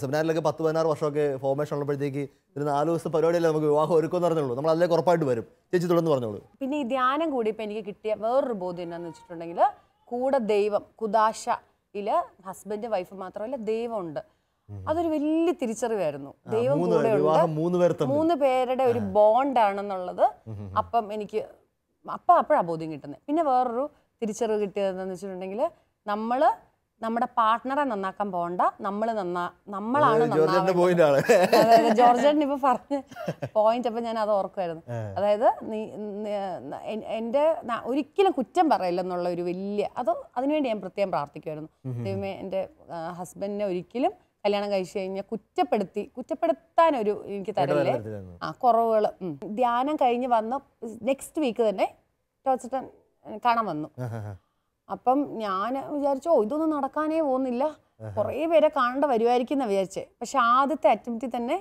സെമിനാറിലൊക്കെ 10-16 വർഷമൊക്കെ ഫോർമേഷൻ ഉള്ളപ്പോഴത്തേക്ക് ഒരു 4 ദിവസത്തെ പരിപാടിയല്ലേ നമുക്ക് വിവാഹം ഒരുക്കുമെന്ന് പറഞ്ഞോളൂ. നമ്മൾ അതിലേക്ക് ഉറപ്പായിട്ട് വരും. ചേച്ചി തുടർന്ന് പറഞ്ഞോളൂ. പിന്നെ ഈ ധ്യാനം കൂടി ഇപ്പം എനിക്ക് കിട്ടിയ വേറൊരു ബോധ്യം എന്താണെന്ന് വെച്ചിട്ടുണ്ടെങ്കിൽ കൂടെ ദൈവം കുദാശയില് ഹസ്ബൻഡ് വൈഫ് മാത്രമല്ല ദൈവമുണ്ട്. അതൊരു വലിയ തിരിച്ചറിവായിരുന്നു. ദൈവം കൂടെ ഉണ്ട്, 3 പേരുടെ ഒരു ബോണ്ടാണെന്നുള്ളത്. അപ്പം എനിക്ക് അപ്പോഴാണ് ബോധ്യം കിട്ടുന്നത്. പിന്നെ വേറൊരു തിരിച്ചറിവ് കിട്ടിയതെന്ന് വെച്ചിട്ടുണ്ടെങ്കിൽ നമ്മുടെ പാർട്ട്ണറെ നന്നാക്കാൻ പോകണ്ട, നമ്മളാണ് ജോർജേട്ടൻ ഇപ്പൊ പറഞ്ഞ പോയിന്റ്. അപ്പൊ ഞാൻ അത് ഓർക്കുമായിരുന്നു. അതായത് ഒരിക്കലും കുറ്റം പറയില്ലെന്നുള്ള ഒരു വലിയ അതിനുവേണ്ടി ഞാൻ പ്രത്യേകം പ്രാർത്ഥിക്കുമായിരുന്നു. ദൈവമേ, എൻ്റെ ഹസ്ബൻഡിനെ ഒരിക്കലും കല്യാണം കഴിച്ചു കഴിഞ്ഞാൽ കുറ്റപ്പെടുത്താനൊരു എനിക്ക് തരല്ലേ കുറവുകൾ. ധ്യാനം കഴിഞ്ഞ് വന്ന് നെക്സ്റ്റ് വീക്ക് തന്നെ ടോച്ചട്ടൻ കാണാൻ വന്നു. അപ്പം ഞാൻ വിചാരിച്ചു ഇതൊന്നും നടക്കാനേ പോകുന്നില്ല, കുറേ പേരെ കാണേണ്ട വരുമായിരിക്കും എന്ന് വിചാരിച്ചേ. പക്ഷെ ആദ്യത്തെ അറ്റംപ്റ്റിൽ തന്നെ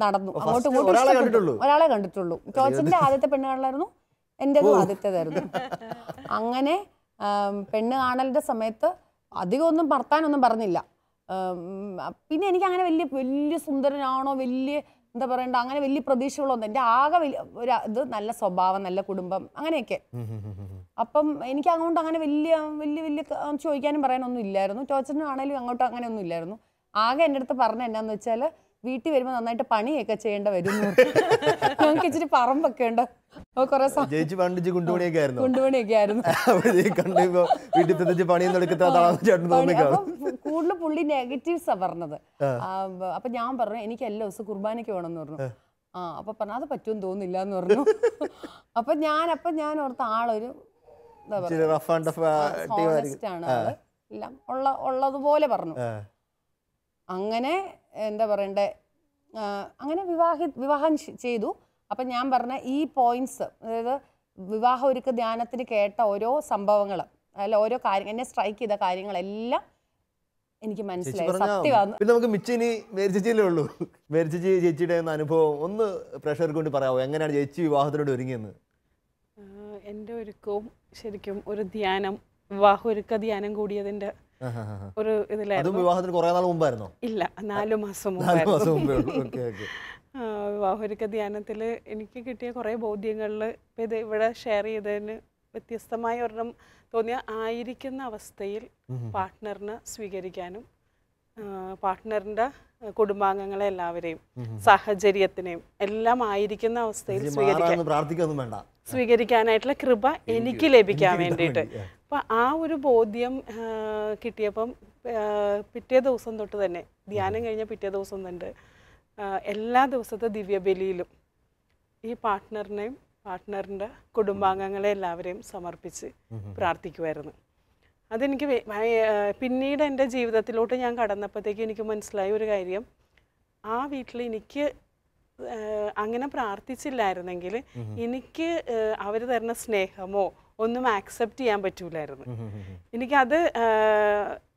നടന്നു. അങ്ങോട്ടും ഇങ്ങോട്ടും ഒരാളെ കണ്ടിട്ടുള്ളൂ. ടോച്ചന്റെ ആദ്യത്തെ പെണ്ണ് കാണലായിരുന്നു, എൻ്റെതും ആദ്യത്തേതായിരുന്നു. അങ്ങനെ പെണ്ണ് കാണലിന്റെ സമയത്ത് അധികം ഒന്നും വർത്താനൊന്നും പറഞ്ഞില്ല. പിന്നെ എനിക്ക് അങ്ങനെ വലിയ സുന്ദരനാണോ, വലിയ എന്താ പറയണ്ട, അങ്ങനെ വലിയ പ്രതീക്ഷകളൊന്നും. എൻ്റെ ആകെ ഇത് നല്ല സ്വഭാവം, നല്ല കുടുംബം, അങ്ങനെയൊക്കെ. അപ്പം എനിക്ക് അങ്ങോട്ട് അങ്ങനെ വലിയ ചോദിക്കാനും പറയാനൊന്നും ഇല്ലായിരുന്നു. ടോച്ചറിനും ആണെങ്കിലും അങ്ങോട്ട് അങ്ങനെ ഒന്നും ഇല്ലായിരുന്നു. ആകെ എൻ്റെ അടുത്ത് പറഞ്ഞ എന്നാന്ന് വെച്ചാൽ വീട്ടിൽ വരുമ്പോൾ നന്നായിട്ട് പണിയൊക്കെ ചെയ്യേണ്ട വരും. ഞങ്ങൾക്ക് ഇച്ചിരി പറമ്പൊക്കെ ഉണ്ട്. കുണ്ടുപണിയൊക്കെ ആയിരുന്നു. കൂടുതൽ പുള്ളി നെഗറ്റീവ്സാ പറഞ്ഞത്. അപ്പൊ ഞാൻ പറഞ്ഞു എനിക്ക് എല്ലാ ദിവസവും കുർബാനയ്ക്ക് വേണമെന്ന് പറഞ്ഞു. അപ്പൊ പറഞ്ഞു അത് പറ്റുമെന്ന് തോന്നുന്നില്ല എന്ന് പറഞ്ഞു. അപ്പൊ ഞാൻ ഓർത്ത ആളൊരു എന്താ പറയുക ആണ്, എല്ലാം ഉള്ളതുപോലെ പറഞ്ഞു. അങ്ങനെ എന്താ പറയണ്ടേ, അങ്ങനെ വിവാഹം ചെയ്തു. അപ്പം ഞാൻ പറഞ്ഞ ഈ പോയിന്റ്സ്, അതായത് വിവാഹ ഒരുക്ക ധ്യാനത്തിന് കേട്ട ഓരോ സംഭവങ്ങൾ, അല്ല ഓരോ കാര്യം എന്നെ സ്ട്രൈക്ക് ചെയ്ത കാര്യങ്ങളെല്ലാം എനിക്ക് മനസ്സിലായി. സത്യമാണ്. പിന്നെ നമുക്ക് മിച്ചിനി മേരിച്ചേച്ചിയല്ലേ ഉള്ളൂ. ചേച്ചിയുടെ അനുഭവം ഒന്ന് പ്രേക്ഷകർക്ക് കൊണ്ട് പറയാമോ? എങ്ങനെയാണ് ചേച്ചി വിവാഹത്തിനോട് ഒരുങ്ങിയെന്ന്? എൻ്റെ ഒരുക്കവും ശരിക്കും ഒരു ധ്യാനം, വിവാഹ ഒരുക്ക ധ്യാനം കൂടിയതിൻ്റെ ഒരു ഇതിലായിരുന്നു. വിവാഹത്തിന് കുറേ നാൾ മുമ്പായിരുന്നോ? ഇല്ല, 4 മാസം വിവാഹൊരുക്ക ധ്യാനത്തിൽ എനിക്ക് കിട്ടിയ കുറേ ബോധ്യങ്ങളിൽ ഇത് ഇവിടെ ഷെയർ ചെയ്തതിന് വ്യത്യസ്തമായ ഒരെണ്ണം തോന്നിയ, ആയിരിക്കുന്ന അവസ്ഥയിൽ പാർട്ട്ണറിനെ സ്വീകരിക്കാനും പാർട്ട്ണറിൻ്റെ കുടുംബാംഗങ്ങളെ എല്ലാവരെയും സാഹചര്യത്തിനെയും എല്ലാം ആയിരിക്കുന്ന അവസ്ഥയിൽ സ്വീകരിക്കാനായിട്ടുള്ള കൃപ എനിക്ക് ലഭിക്കാൻ വേണ്ടിയിട്ട്. അപ്പം ആ ഒരു ബോധ്യം കിട്ടിയപ്പം പിറ്റേ ദിവസം തൊട്ട് തന്നെ, ധ്യാനം കഴിഞ്ഞ പിറ്റേ ദിവസം തന്നെ എല്ലാ ദിവസത്തെ ദിവ്യബലിയിലും ഈ പാർട്ട്ണറിൻ്റെ കുടുംബാംഗങ്ങളെ എല്ലാവരെയും സമർപ്പിച്ച് പ്രാർത്ഥിക്കുമായിരുന്നു. അതെനിക്ക് പിന്നീട് എൻ്റെ ജീവിതത്തിലോട്ട് ഞാൻ കടന്നപ്പോഴത്തേക്ക് എനിക്ക് മനസ്സിലായ ഒരു കാര്യം, ആ വീട്ടിൽ എനിക്ക് അങ്ങനെ പ്രാർത്ഥിച്ചില്ലായിരുന്നെങ്കിൽ എനിക്ക് അവർ തരുന്ന സ്നേഹമോ ഒന്നും ആക്സെപ്റ്റ് ചെയ്യാൻ പറ്റൂലായിരുന്നു. എനിക്കത്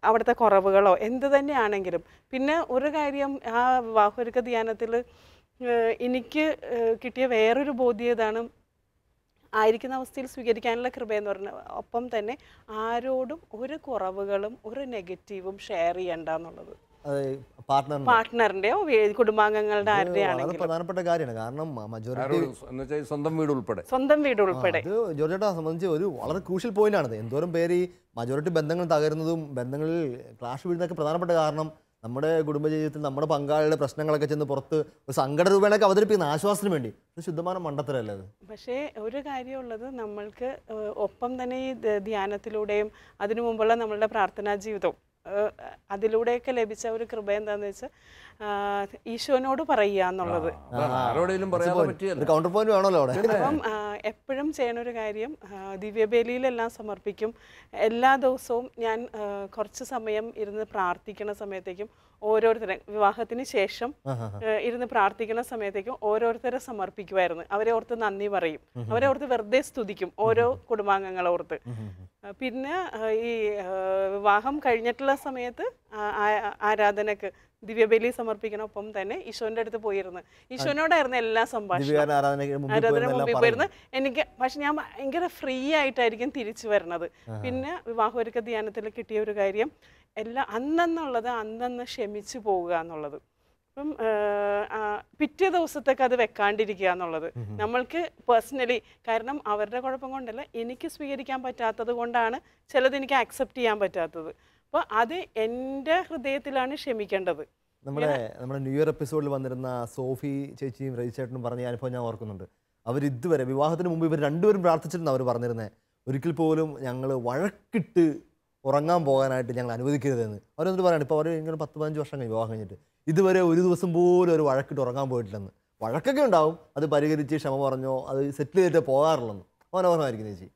അവിടുത്തെ കുറവുകളോ എന്ത് തന്നെയാണെങ്കിലും. പിന്നെ ഒരു കാര്യം, ആ വിവാഹൊരുക്ക ധ്യാനത്തിൽ എനിക്ക് കിട്ടിയ വേറൊരു ബോധ്യം ഇതാണ്, ആയിരിക്കുന്ന അവസ്ഥയിൽ സ്വീകരിക്കാനുള്ള കൃപയെന്ന് പറഞ്ഞാൽ ഒപ്പം തന്നെ ആരോടും ഒരു കുറവുകളും ഒരു നെഗറ്റീവും ഷെയർ ചെയ്യണ്ട എന്നുള്ളത്. പാർട്ട്ണറിന്റെയോ കുടുംബാംഗങ്ങളുടെ ആരുടെയാണെങ്കിലും പ്രധാനപ്പെട്ട കാര്യമാണ്. കാരണം മജോറിറ്റി സ്വന്തം വീട് ഉൾപ്പെടെ ജോർജേട്ടാ സംബന്ധിച്ച് ഒരു വളരെ ക്രൂഷ്യൽ പോയിന്റ് ആണത്. എന്തോരം പേര് ഈ മജോറിറ്റി ബന്ധങ്ങൾ തകരുന്നതും ബന്ധങ്ങളിൽ ക്ലാഷ് വീഴുന്നതൊക്കെ പ്രധാനപ്പെട്ട കാരണം നമ്മുടെ കുടുംബജീവിതത്തിൽ നമ്മുടെ പങ്കാളിയുടെ പ്രശ്നങ്ങളൊക്കെ ചെന്ന് പുറത്ത് ഒരു സങ്കട രൂപേണൊക്കെ അവതരിപ്പിക്കുന്ന ആശ്വാസത്തിന് വേണ്ടി ശുദ്ധമായ മണ്ടത്തരല്ലേ അത്? പക്ഷേ ഒരു കാര്യമുള്ളത്, നമ്മൾക്ക് ഒപ്പം തന്നെ ഈ ധ്യാനത്തിലൂടെയും അതിനു മുമ്പുള്ള നമ്മളുടെ പ്രാർത്ഥനാ ജീവിതവും അതിലൂടെയൊക്കെ ലഭിച്ച ഒരു കൃപ എന്താന്ന് വെച്ചാൽ ഈശോനോട് പറയുക എന്നുള്ളത്. അപ്പം എപ്പോഴും ചെയ്യണ ഒരു കാര്യം, ദിവ്യബലിയിലെല്ലാം സമർപ്പിക്കും. എല്ലാ ദിവസവും ഞാൻ കുറച്ച് സമയം ഇരുന്ന് പ്രാർത്ഥിക്കുന്ന സമയത്തേക്കും ഓരോരുത്തരെ വിവാഹത്തിന് ശേഷം ഇരുന്ന് പ്രാർത്ഥിക്കുന്ന സമയത്തേക്കും ഓരോരുത്തരെ സമർപ്പിക്കുമായിരുന്നു. അവരെ ഓർത്ത് നന്ദി പറയും, അവരെ ഓർത്ത് വെറുതെ സ്തുതിക്കും, ഓരോ കുടുംബാംഗങ്ങളെ ഓർത്ത്. പിന്നെ ഈ വിവാഹം കഴിഞ്ഞിട്ടുള്ള സമയത്ത് ആരാധനക്ക് ദിവ്യബലി സമർപ്പിക്കണൊപ്പം തന്നെ ഈശോന്റെ അടുത്ത് പോയിരുന്നു, ഈശോനോടായിരുന്നു എല്ലാ സംഭാഷണവും. ആരാധന മുമ്പിൽ പോയിരുന്നു എനിക്ക്. പക്ഷെ ഞാൻ ഭയങ്കര ഫ്രീ ആയിട്ടായിരിക്കും തിരിച്ചു വരണത്. പിന്നെ വിവാഹമൊരുക്ക ധ്യാനത്തിൽ കിട്ടിയ ഒരു കാര്യം, എല്ലാം അന്നെന്നുള്ളത് അന്നന്ന് ക്ഷമിച്ചു പോവുക എന്നുള്ളത്. അപ്പം പിറ്റേ ദിവസത്തേക്ക് അത് വെക്കാണ്ടിരിക്കുക എന്നുള്ളത് നമ്മൾക്ക് പേഴ്സണലി, കാരണം അവരുടെ കുഴപ്പം കൊണ്ടല്ല, എനിക്ക് സ്വീകരിക്കാൻ പറ്റാത്തത് കൊണ്ടാണ് ചിലത് എനിക്ക് ആക്സെപ്റ്റ് ചെയ്യാൻ പറ്റാത്തത്. അപ്പോൾ അത് എൻ്റെ ഹൃദയത്തിലാണ് ക്ഷമിക്കേണ്ടത്. നമ്മുടെ ന്യൂ ഇയർ എപ്പിസോഡിൽ വന്നിരുന്ന സോഫി ചേച്ചിയും രജിച്ചേട്ടനും പറഞ്ഞ അനുഭവം ഞാൻ ഓർക്കുന്നുണ്ട്. അവർ ഇതുവരെ വിവാഹത്തിന് മുമ്പ് ഇവർ രണ്ടുപേരും പ്രാർത്ഥിച്ചിരുന്നു. അവർ പറഞ്ഞിരുന്നത് ഒരിക്കൽ പോലും ഞങ്ങൾ വഴക്കിട്ട് ഉറങ്ങാൻ പോകാനായിട്ട് ഞങ്ങൾ അനുവദിക്കരുതെന്ന്. അവരെന്നിട്ട് പറയാണ്, ഇപ്പോൾ അവർ ഇങ്ങനെ 10-15 വർഷം കഴിഞ്ഞ് വിവാഹം കഴിഞ്ഞിട്ട് ഇതുവരെ ഒരു ദിവസം പോലും ഒരു വഴക്കിട്ട് ഉറങ്ങാൻ പോയിട്ടില്ലെന്ന്. വഴക്കൊക്കെ ഉണ്ടാവും, അത് പരിഹരിച്ച് ക്ഷമ പറഞ്ഞോ അത് സെറ്റിൽ ചെയ്തിട്ട് പോകാറുള്ളെന്ന് മനോഹരമായിരിക്കും ചേച്ചി.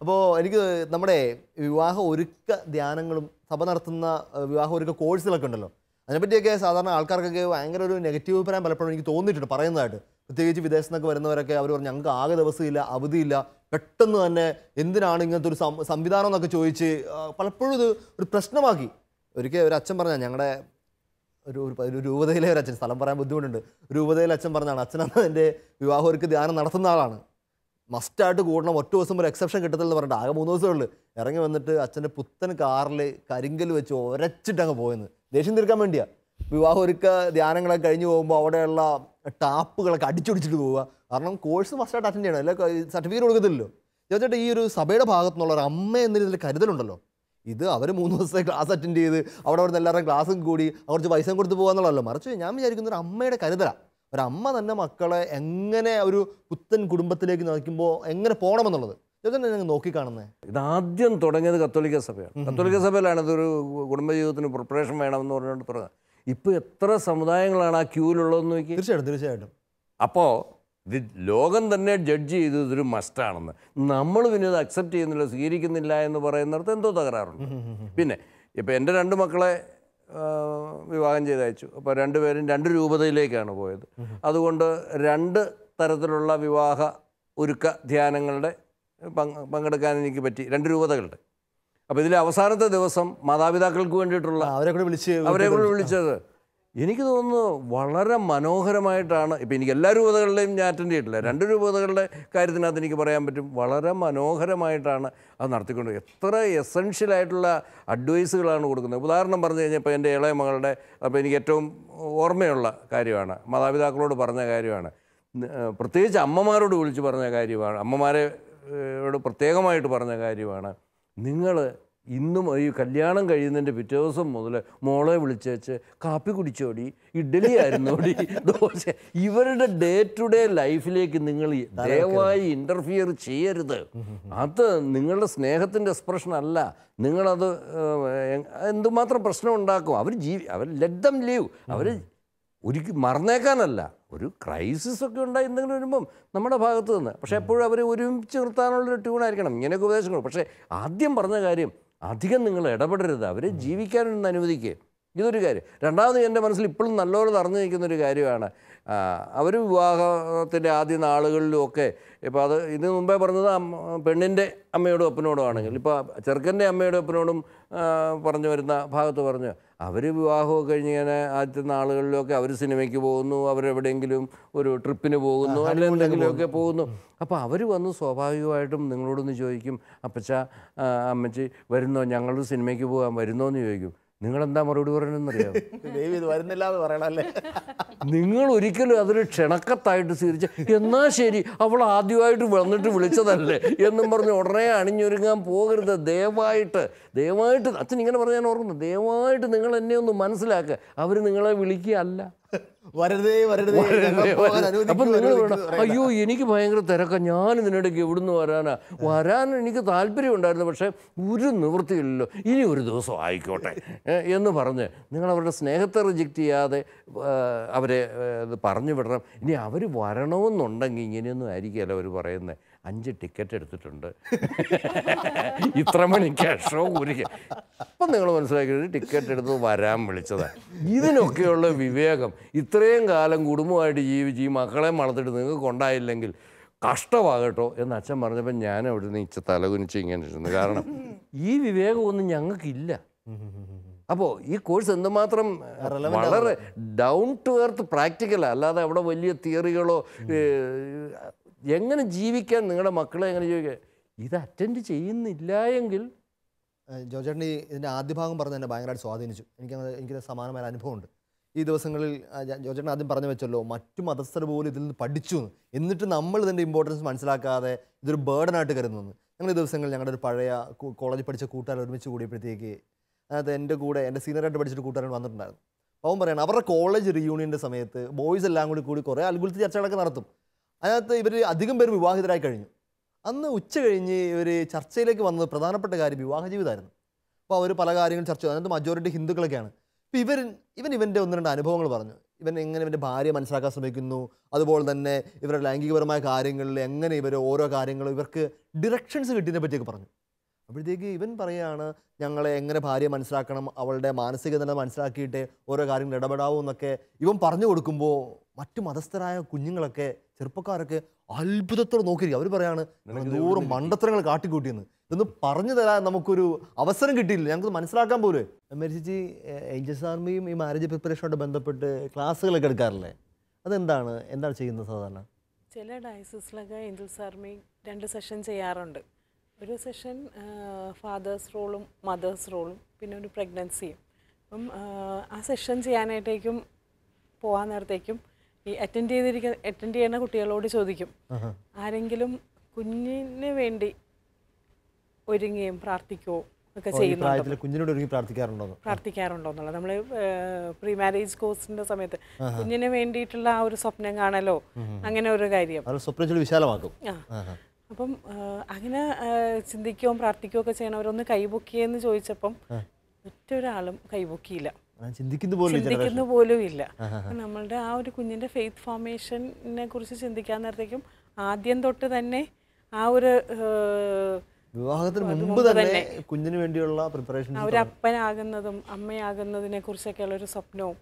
അപ്പോൾ എനിക്ക് നമ്മുടെ വിവാഹ ഒരുക്ക ധ്യാനങ്ങളും സഭ നടത്തുന്ന വിവാഹ ഒരുക്ക കോഴ്സുകളൊക്കെ ഉണ്ടല്ലോ, അതിനെപ്പറ്റിയൊക്കെ സാധാരണ ആൾക്കാർക്കൊക്കെ ഭയങ്കര ഒരു നെഗറ്റീവ് അഭിപ്രായം പലപ്പോഴും എനിക്ക് തോന്നിയിട്ടുണ്ട് പറയുന്നതായിട്ട്. പ്രത്യേകിച്ച് വിദേശത്ത് നിന്നൊക്കെ വരുന്നവരൊക്കെ അവർ പറഞ്ഞു ഞങ്ങൾക്ക് ആകെ ദിവസമില്ല, അവധിയില്ല, പെട്ടെന്ന് തന്നെ എന്തിനാണ് ഇങ്ങനത്തെ ഒരു സംവിധാനം എന്നൊക്കെ ചോദിച്ച് പലപ്പോഴും ഇത് ഒരു പ്രശ്നമാക്കി. ഒരിക്കൽ ഒരു അച്ഛൻ പറഞ്ഞാൽ, ഞങ്ങളുടെ ഒരു രൂപതയിലെ ഒരു അച്ഛൻ, സ്ഥലം പറയാൻ ബുദ്ധിമുട്ടുണ്ട്, രൂപതയിലെ അച്ഛൻ പറഞ്ഞാണ്, അച്ഛനാണ് എൻ്റെ വിവാഹം ഒരുക്ക ധ്യാനം നടത്തുന്ന ആളാണ്, മസ്റ്റായിട്ട് കൂടണം, ഒറ്റ ദിവസം ഒരു എക്സെപ്ഷൻ കിട്ടത്തില്ലെന്ന് പറഞ്ഞിട്ട് ആകെ 3 ദിവസമുള്ളൂ. ഇറങ്ങി വന്നിട്ട് അച്ഛൻ്റെ പുത്തൻ കാറിൽ കരിങ്കൽ വെച്ച് ഒരച്ചിട്ടങ്ങ് പോയെന്ന്. ദേഷ്യം തീർക്കാൻ വേണ്ടിയാ. വിവാഹം ഒരുക്ക ധ്യാനങ്ങളൊക്കെ കഴിഞ്ഞ് പോകുമ്പോൾ അവിടെയുള്ള ടാപ്പുകളൊക്കെ അടിച്ചൊടിച്ചിട്ട് പോവുക. കാരണം കോഴ്സ് മസ്റ്റായിട്ട് അറ്റൻഡ് ചെയ്യണം, അല്ലെ സർട്ടിഫിക്കറ്റ് കൊടുക്കത്തില്ലല്ലോ. ചോദിച്ചിട്ട് ഈ ഒരു സഭയുടെ ഭാഗത്തു നിന്നുള്ള ഒരു അമ്മ എന്നതിൽ കരുതലുണ്ടല്ലോ, ഇത് അവർ 3 ദിവസത്തെ ക്ലാസ് അറ്റൻഡ് ചെയ്ത് അവിടെ നിന്ന് എല്ലാവരുടെയും ക്ലാസ്സും കൂടി കുറച്ച് പൈസ കൊടുത്ത് പോകാന്നുള്ളതല്ലോ. മറിച്ച് ഞാൻ വിചാരിക്കുന്ന ഒരു അമ്മയുടെ കരുതലാണ്. ഒരമ്മ തന്നെ മക്കളെ എങ്ങനെ ഒരു പുത്തൻ കുടുംബത്തിലേക്ക് നയിക്കുമ്പോൾ എങ്ങനെ പോകണമെന്നുള്ളത് ഇതൊക്കെ ഞങ്ങൾ നോക്കിക്കാണുന്നത്. ഇതാദ്യം തുടങ്ങിയത് കത്തോലിക്ക സഭയാണ്. കത്തോലിക്ക സഭയിലാണ് ഇതൊരു കുടുംബജീവിതത്തിന് പ്രിപ്പറേഷൻ വേണമെന്ന് പറഞ്ഞുകൊണ്ട് തുടങ്ങുക. ഇപ്പോൾ എത്ര സമുദായങ്ങളാണ് ആ ക്യൂവിലുള്ളതെന്ന് നോക്കി. തീർച്ചയായിട്ടും. അപ്പോൾ ഇത് ലോകം തന്നെ ജഡ്ജ് ചെയ്ത് ഇതൊരു മസ്റ്റാണെന്ന്, നമ്മൾ പിന്നെ ഇത് അക്സെപ്റ്റ് ചെയ്യുന്നില്ല, സ്വീകരിക്കുന്നില്ല എന്ന് പറയുന്നിടത്ത് എന്തോ തകരാറുണ്ട്. പിന്നെ ഇപ്പോൾ എൻ്റെ 2 മക്കളെ വിവാഹം ചെയ്തയച്ചു. അപ്പോൾ 2 പേരും 2 രൂപതയിലേക്കാണ് പോയത്. അതുകൊണ്ട് 2 തരത്തിലുള്ള വിവാഹ ഒരുക്ക ധ്യാനങ്ങളുടെ പങ്കെടുക്കാൻ എനിക്ക് പറ്റി, 2 രൂപതകളുടെ. അപ്പോൾ ഇതിലെ അവസാനത്തെ ദിവസം മാതാപിതാക്കൾക്ക് വേണ്ടിയിട്ടുള്ള അവരെ കൂടെ വിളിച്ചത് എനിക്ക് തോന്നുന്നു വളരെ മനോഹരമായിട്ടാണ്. ഇപ്പോൾ എനിക്ക് എല്ലാ രൂപതകളുടെയും ഞാൻ അറ്റൻഡ് ചെയ്തിട്ടില്ല, 2 രൂപതകളുടെ കാര്യത്തിനകത്ത് എനിക്ക് പറയാൻ പറ്റും വളരെ മനോഹരമായിട്ടാണ് അത് നടത്തിക്കൊണ്ട്. എത്ര എസെൻഷ്യലായിട്ടുള്ള അഡ്വൈസുകളാണ് കൊടുക്കുന്നത്. ഉദാഹരണം പറഞ്ഞു കഴിഞ്ഞാൽ ഇപ്പോൾ എൻ്റെ ഇളയ മകളുടെ, അപ്പോൾ എനിക്ക് ഏറ്റവും ഓർമ്മയുള്ള കാര്യമാണ്, മാതാപിതാക്കളോട് പറഞ്ഞ കാര്യമാണ്, പ്രത്യേകിച്ച് അമ്മമാരോട് വിളിച്ച് പറഞ്ഞ കാര്യമാണ്, അമ്മമാരോട് പ്രത്യേകമായിട്ട് പറഞ്ഞ കാര്യമാണ്, നിങ്ങൾ ഇന്നും ഈ കല്യാണം കഴിയുന്നതിൻ്റെ പിറ്റേ ദിവസം മുതൽ മോളെ വിളിച്ചേച്ച് കാപ്പി കുടിച്ചോടി, ഇഡ്ഡലി ആയിരുന്നോടി, ദോശ, ഇവരുടെ ഡേ ടു ഡേ ലൈഫിലേക്ക് നിങ്ങൾ ദയവായി ഇൻ്റർഫിയർ ചെയ്യരുത്. അത് നിങ്ങളുടെ സ്നേഹത്തിൻ്റെ എക്സ്പ്രഷൻ അല്ല. നിങ്ങളത് എന്തുമാത്രം പ്രശ്നം ഉണ്ടാക്കും. അവർ ലെറ്റ് ദം ലീവ്. അവർ ഒരിക്കലും മറന്നേക്കാനല്ല, ഒരു ക്രൈസിസ് ഒക്കെ ഉണ്ടായി എന്തെങ്കിലും വരുമ്പം നമ്മുടെ ഭാഗത്ത് നിന്ന്. പക്ഷേ എപ്പോഴും അവരെ ഒരുമിച്ച് നിർത്താനുള്ളൊരു ട്യൂണായിരിക്കണം ഇങ്ങനെയൊക്കെ ഉപദേശങ്ങൾ. പക്ഷേ ആദ്യം പറഞ്ഞ കാര്യം, അധികം നിങ്ങൾ ഇടപെടരുത്, അവരെ ജീവിക്കാനൊന്ന് അനുവദിക്കുക. ഇതൊരു കാര്യം. രണ്ടാമത് എൻ്റെ മനസ്സിൽ ഇപ്പോഴും നല്ലപോലെ നിറഞ്ഞു നിൽക്കുന്നൊരു കാര്യമാണ്, അവർ വിവാഹത്തിൻ്റെ ആദ്യ നാളുകളിലുമൊക്കെ ഇപ്പോൾ അത് ഇതിന് മുമ്പേ പറഞ്ഞത് പെണ്ണിൻ്റെ അമ്മയോടും അപ്പനോടും ആണെങ്കിൽ ഇപ്പോൾ ചെറുക്കൻ്റെ അമ്മയോടും അപ്പനോടും പറഞ്ഞു വരുന്ന ഭാഗത്ത് പറഞ്ഞു അവർ വിവാഹമൊക്കെ കഴിഞ്ഞ് ഇങ്ങനെ ആദ്യത്തെ നാളുകളിലൊക്കെ അവർ സിനിമയ്ക്ക് പോകുന്നു, അവരെവിടെയെങ്കിലും ഒരു ട്രിപ്പിന് പോകുന്നു, അല്ലെങ്കിൽ എന്തെങ്കിലുമൊക്കെ പോകുന്നു. അപ്പോൾ അവർ വന്ന് സ്വാഭാവികമായിട്ടും നിങ്ങളോടൊന്ന് ചോദിക്കും, അപ്പച്ച അമ്മച്ചി വരുന്നോ, ഞങ്ങൾ സിനിമയ്ക്ക് പോകാൻ വരുന്നോ എന്ന് ചോദിക്കും. നിങ്ങളെന്താ മറുപടി പറയണമെന്നറിയാം? വരുന്നില്ല എന്ന് പറയണല്ലേ. നിങ്ങൾ ഒരിക്കലും അതൊരു ക്ഷണക്കത്തായിട്ട് സ്വീകരിച്ച് എന്നാൽ ശരി അവൾ ആദ്യമായിട്ട് വന്നിട്ട് വിളിച്ചതല്ലേ എന്നും പറഞ്ഞ് ഉടനെ അണിഞ്ഞൊരുങ്ങാൻ പോകരുത്. ദയവായിട്ട് അച്ഛൻ ഇങ്ങനെ പറഞ്ഞ് ഞാൻ ഓർക്കുന്നു, ദയവായിട്ട് നിങ്ങൾ എന്നെ ഒന്ന് മനസ്സിലാക്കുക. അവർ നിങ്ങളെ വിളിക്കുകയല്ല. അപ്പം നിങ്ങൾ വേണം, അയ്യോ എനിക്ക് ഭയങ്കര തിരക്കാണ്, ഞാൻ ഇതിനിടയ്ക്ക് എവിടുന്ന് വരാൻ എനിക്ക് താല്പര്യമുണ്ടായിരുന്നു, പക്ഷേ ഒരു നിവൃത്തിയില്ലല്ലോ, ഇനി ഒരു ദിവസം ആയിക്കോട്ടെ എന്ന് പറഞ്ഞ് നിങ്ങൾ അവരുടെ സ്നേഹത്തെ റിജക്റ്റ് ചെയ്യാതെ അവരെ പറഞ്ഞു വിടണം. ഇനി അവർ വരണമെന്നുണ്ടെങ്കിൽ ഇങ്ങനെയൊന്നും ആയിരിക്കുമല്ലോ അവർ പറയുന്നത്, 5 ടിക്കറ്റ് എടുത്തിട്ടുണ്ട്, ഇത്ര മണിക്ക് ഷോ കുരിക്കുക. അപ്പം നിങ്ങൾ മനസ്സിലാക്കിയിട്ട് ടിക്കറ്റ് എടുത്ത് വരാൻ വിളിച്ചതാണ്. ഇതിനൊക്കെയുള്ള വിവേകം ഇത്രയും കാലം കുടുംബമായിട്ട് ജീവിച്ച് ഈ മക്കളെ വളർത്തിട്ട് നിങ്ങൾക്ക് ഉണ്ടായില്ലെങ്കിൽ കഷ്ടമാകട്ടോ എന്ന് അച്ഛൻ പറഞ്ഞപ്പോൾ ഞാൻ അവിടെ നിന്ന് ഇച്ച തലകുനിച്ച് ഇങ്ങനെ ഇരുന്നു. കാരണം ഈ വിവേകമൊന്നും ഞങ്ങൾക്കില്ല. അപ്പോൾ ഈ കോഴ്സ് എന്തുമാത്രം വളരെ ഡൗൺ ടു എർത്ത് പ്രാക്ടിക്കലാണ്, അല്ലാതെ അവിടെ വലിയ തിയറികളോ എങ്ങനെ ജീവിക്കാൻ നിങ്ങളുടെ മക്കളെ എങ്ങനെ ജീവിക്കാൻ ഇത് അറ്റൻഡ് ചെയ്യുന്നില്ല എങ്കിൽ. ജോർജേട്ടൻ ഇതിൻ്റെ ആദ്യ ഭാഗം പറഞ്ഞ് എന്നെ ഭയങ്കരമായിട്ട് സ്വാധീനിച്ചു. എനിക്കത് സമാനമായ അനുഭവമുണ്ട്. ഈ ദിവസങ്ങളിൽ ജോർജേട്ടൻ ആദ്യം പറഞ്ഞു വെച്ചല്ലോ, മറ്റു മതസ്ഥർ പോലും ഇതിൽ നിന്ന് പഠിച്ചു, എന്നിട്ട് നമ്മൾ ഇതിൻ്റെ ഇമ്പോർട്ടൻസ് മനസ്സിലാക്കാതെ ഇതൊരു ബേർഡനായിട്ട് കരുതുന്നു. ഞങ്ങൾ ഈ ദിവസങ്ങളിൽ ഞങ്ങളുടെ ഒരു പഴയ കോളേജിൽ പഠിച്ച കൂട്ടുകാർ ഒരുമിച്ച് കൂടിയപ്പോഴത്തേക്ക് അതിനകത്ത് എൻ്റെ കൂടെ എൻ്റെ സീനിയറായിട്ട് പഠിച്ചിട്ട് കൂട്ടുകാരൻ വന്നിട്ടുണ്ടായിരുന്നു. അവൻ പറയണം, അവരുടെ കോളേജ് റിയൂണിയൻ്റെ സമയത്ത് ബോയ്സ് എല്ലാം കൂടി കുറേ അത്ഭുത ചർച്ചകളൊക്കെ നടത്തും. അതിനകത്ത് ഇവർ അധികം പേര് വിവാഹിതരായി കഴിഞ്ഞു. അന്ന് ഉച്ച കഴിഞ്ഞ് ഇവർ ചർച്ചയിലേക്ക് വന്നത് പ്രധാനപ്പെട്ട കാര്യം വിവാഹ ജീവിതമായിരുന്നു. അപ്പോൾ അവർ പല കാര്യങ്ങളും ചർച്ച ചെയ്തു. അതിനകത്ത് മജോറിറ്റി ഹിന്ദുക്കളൊക്കെയാണ്. അപ്പോൾ ഇവൻ്റെ 1-2 അനുഭവങ്ങൾ പറഞ്ഞു. ഇവൻ എങ്ങനെ ഇവൻ്റെ ഭാര്യയെ മനസ്സിലാക്കാൻ ശ്രമിക്കുന്നു, അതുപോലെ തന്നെ ഇവരുടെ ലൈംഗികപരമായ കാര്യങ്ങളിൽ എങ്ങനെ ഇവർ ഓരോ കാര്യങ്ങളും ഇവർക്ക് ഡിറക്ഷൻസ് കിട്ടിയതിനെ പറ്റിയൊക്കെ പറഞ്ഞു. അപ്പോഴത്തേക്ക് ഇവൻ പറയുകയാണ്, ഞങ്ങളെ എങ്ങനെ ഭാര്യയെ മനസ്സിലാക്കണം, അവളുടെ മാനസിക നില മനസ്സിലാക്കിയിട്ട് ഓരോ കാര്യങ്ങൾ ഇടപെടാവൂ എന്നൊക്കെ ഇവൻ പറഞ്ഞു കൊടുക്കുമ്പോൾ മറ്റു മതസ്ഥരായ കുഞ്ഞുങ്ങളൊക്കെ ചെറുപ്പക്കാരൊക്കെ അത്ഭുതത്തോടെ നോക്കിയിരിക്കും. അവർ പറയാണ്, ദൂരം മണ്ടത്തരങ്ങൾ കാട്ടിക്കൂട്ടിയെന്ന്. ഇതൊന്നും പറഞ്ഞു തരാൻ നമുക്കൊരു അവസരം കിട്ടിയില്ല, ഞങ്ങൾക്ക് മനസ്സിലാക്കാൻ പോലും. മേരിച്ചി, ഏഞ്ചൽസ് ആർമിയും ഈ മാരേജ് പ്രിപ്പറേഷനോട് ബന്ധപ്പെട്ട് ക്ലാസ്സുകളൊക്കെ എടുക്കാറില്ലേ? എന്താണ് ചെയ്യുന്നത് സാധാരണ? ചില ഡയസിസിലൊക്കെ ഏഞ്ചൽസ് ആർമി 2 സെഷൻ ചെയ്യാറുണ്ട്. ഒരു സെഷൻ ഫാദേഴ്സ് റോളും മദേഴ്സ് റോളും പിന്നെ ഒരു പ്രഗ്നൻസിയും. അപ്പം ആ സെഷൻ ചെയ്യാനായിട്ടേക്കും പോകാൻ നേരത്തേക്കും ഈ അറ്റൻഡ് ചെയ്യുന്ന കുട്ടികളോട് ചോദിക്കും, ആരെങ്കിലും കുഞ്ഞിന് വേണ്ടി ഒരുങ്ങുകയും പ്രാർത്ഥിക്കുകയോ ഒക്കെ ചെയ്യുന്നുണ്ടോ, കുഞ്ഞിനോട് ഒരുങ്ങി പ്രാർത്ഥിക്കാറുണ്ടോ എന്നുള്ളത്. നമ്മൾ പ്രീ മാരേജ് കോഴ്സിന്റെ സമയത്ത് കുഞ്ഞിന് വേണ്ടിയിട്ടുള്ള ആ ഒരു സ്വപ്നം കാണലോ, അങ്ങനെ ഒരു കാര്യം വിശാലമാക്കും. അപ്പം അങ്ങനെ ചിന്തിക്കുകയും പ്രാർത്ഥിക്കുകയോ ഒക്കെ ചെയ്യണവരൊന്ന് കൈപൊക്കിയെന്ന് ചോദിച്ചപ്പം ഒറ്റൊരാളും കൈപൊക്കിയില്ല, ചിന്തിക്കുന്ന പോലും ഇല്ല. നമ്മളുടെ ആ ഒരു കുഞ്ഞിന്റെ ഫെയ്ത്ത് ഫോർമേഷനെ കുറിച്ച് ചിന്തിക്കാൻ നേരത്തേക്കും ആദ്യം തൊട്ട് തന്നെ ആ ഒരു വിവാഹത്തിന് മുമ്പ് തന്നെ കുഞ്ഞിന് വേണ്ടിയുള്ള പ്രിപ്പറേഷൻ, ഒരു അപ്പനാകുന്നതും അമ്മയാകുന്നതിനെ കുറിച്ചൊക്കെയുള്ള ഒരു സ്വപ്നവും,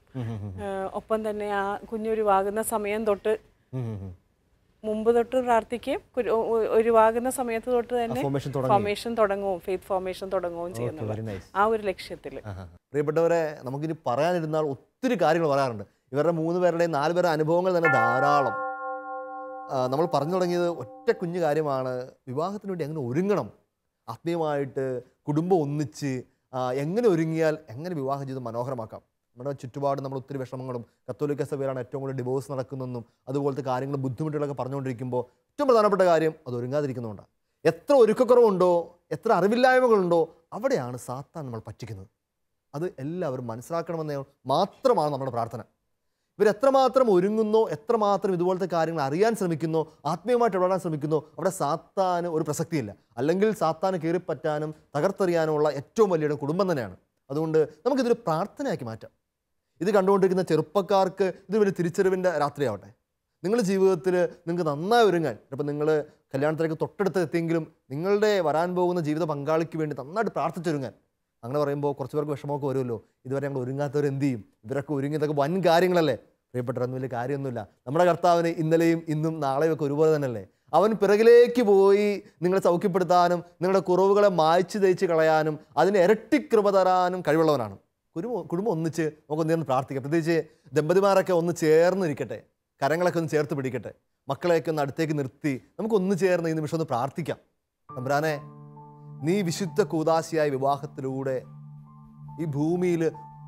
ഒപ്പം തന്നെ ആ കുഞ്ഞൊരുവാകുന്ന സമയം തൊട്ട് മുമ്പ് തൊട്ട് പ്രാർത്ഥിക്കുകയും ഒരുവാകുന്ന സമയത്ത് തൊട്ട് തന്നെ ഫോർമേഷൻ തുടങ്ങുകയും ഫെയ്ത്ത് ഫോർമേഷൻ തുടങ്ങുകയും ചെയ്യുന്നത് ആ ഒരു ലക്ഷ്യത്തിൽ. പ്രിയപ്പെട്ടവരെ, നമുക്കിനി പറയാനിരുന്നാൽ ഒത്തിരി കാര്യങ്ങൾ പറയാറുണ്ട്. ഇവരുടെ 3 പേരുടെയും 4 പേരുടെ അനുഭവങ്ങൾ തന്നെ ധാരാളം. നമ്മൾ പറഞ്ഞു തുടങ്ങിയത് ഒറ്റ കുഞ്ഞു കാര്യമാണ്, വിവാഹത്തിന് വേണ്ടി എങ്ങനെ ഒരുങ്ങണം, ആത്മീയമായിട്ട് കുടുംബം ഒന്നിച്ച് എങ്ങനെ ഒരുങ്ങിയാൽ എങ്ങനെ വിവാഹ ജീവിതം മനോഹരമാക്കാം. നമ്മുടെ ചുറ്റുപാട് നമ്മൾ ഒത്തിരി വിഷമങ്ങളും, കത്തോലിക്ക സഭയിലാണ് ഏറ്റവും കൂടുതൽ ഡിവോഴ്സ് നടക്കുന്നതെന്നും അതുപോലത്തെ കാര്യങ്ങൾ ബുദ്ധിമുട്ടുകളൊക്കെ പറഞ്ഞുകൊണ്ടിരിക്കുമ്പോൾ ഏറ്റവും പ്രധാനപ്പെട്ട കാര്യം അത് ഒരുങ്ങാതിരിക്കുന്നതുകൊണ്ടാണ്. എത്ര ഒരുക്കക്കുറവുണ്ടോ, എത്ര അറിവില്ലായ്മകളുണ്ടോ, അവിടെയാണ് സാത്താൻ നമ്മൾ പറ്റിക്കുന്നത്. അത് എല്ലാവരും മനസ്സിലാക്കണമെന്ന് മാത്രമാണ് നമ്മുടെ പ്രാർത്ഥന. ഇവരെത്രമാത്രം ഒരുങ്ങുന്നോ, എത്രമാത്രം ഇതുപോലത്തെ കാര്യങ്ങൾ അറിയാൻ ശ്രമിക്കുന്നോ, ആത്മീയമായിട്ട് ഇടപെടാൻ ശ്രമിക്കുന്നോ, അവിടെ സാത്താന് ഒരു പ്രസക്തിയില്ല. അല്ലെങ്കിൽ സാത്താന് കയറിപ്പറ്റാനും തകർത്തെറിയാനുമുള്ള ഏറ്റവും വലിയ കുടുംബം തന്നെയാണ്. അതുകൊണ്ട് നമുക്കിതൊരു പ്രാർത്ഥനയാക്കി മാറ്റാം. ഇത് കണ്ടുകൊണ്ടിരിക്കുന്ന ചെറുപ്പക്കാർക്ക് ഇതൊരു തിരിച്ചറിവിൻ്റെ രാത്രിയാവട്ടെ. നിങ്ങളുടെ ജീവിതത്തിൽ നിങ്ങൾക്ക് നന്നായി ഒരുങ്ങാൻ, ഇപ്പം നിങ്ങൾ കല്യാണത്തിലേക്ക് തൊട്ടടുത്ത് എത്തിയെങ്കിലും നിങ്ങളുടെ വരാൻ പോകുന്ന ജീവിത പങ്കാളിക്ക് വേണ്ടി നന്നായിട്ട് പ്രാർത്ഥിച്ചൊരുങ്ങാൻ. അങ്ങനെ പറയുമ്പോൾ കുറച്ച് പേർക്ക് വിഷമമൊക്കെ വരുമല്ലോ, ഇതുവരെ ഞങ്ങൾ ഒരുങ്ങാത്തവർ എന്ത് ചെയ്യും, ഇവരൊക്കെ ഒരുങ്ങിയതൊക്കെ വൻ കാര്യങ്ങളല്ലേ. പ്രിയപ്പെട്ടവരൊന്നും വലിയ കാര്യമൊന്നുമില്ല. നമ്മുടെ കർത്താവിന് ഇന്നലെയും ഇന്നും നാളെയും ഒക്കെ ഒരുപോലെ തന്നെയല്ലേ. അവൻ പിറകിലേക്ക് പോയി നിങ്ങളെ സൗഖ്യപ്പെടുത്താനും നിങ്ങളുടെ കുറവുകളെ മായ്ച്ചു തേച്ച് കളയാനും അതിന് ഇരട്ടി കൃപ തരാനും കഴിവുള്ളവനാണ്. കുടുംബം ഒന്നിച്ച് നമുക്ക് ഒന്നിരുന്ന് പ്രാർത്ഥിക്കാം. പ്രത്യേകിച്ച് ദമ്പതിമാരൊക്കെ ഒന്ന് ചേർന്നിരിക്കട്ടെ, കരങ്ങളൊക്കെ ഒന്ന് ചേർത്ത് പിടിക്കട്ടെ, മക്കളെയൊക്കെ ഒന്ന് അടുത്തേക്ക് നിർത്തി നമുക്ക് ഒന്ന് ചേർന്ന് ഈ നിമിഷം ഒന്ന് പ്രാർത്ഥിക്കാം. തമ്പുരാനെ, നീ വിശുദ്ധ കൂദാശിയായ വിവാഹത്തിലൂടെ ഈ ഭൂമിയിൽ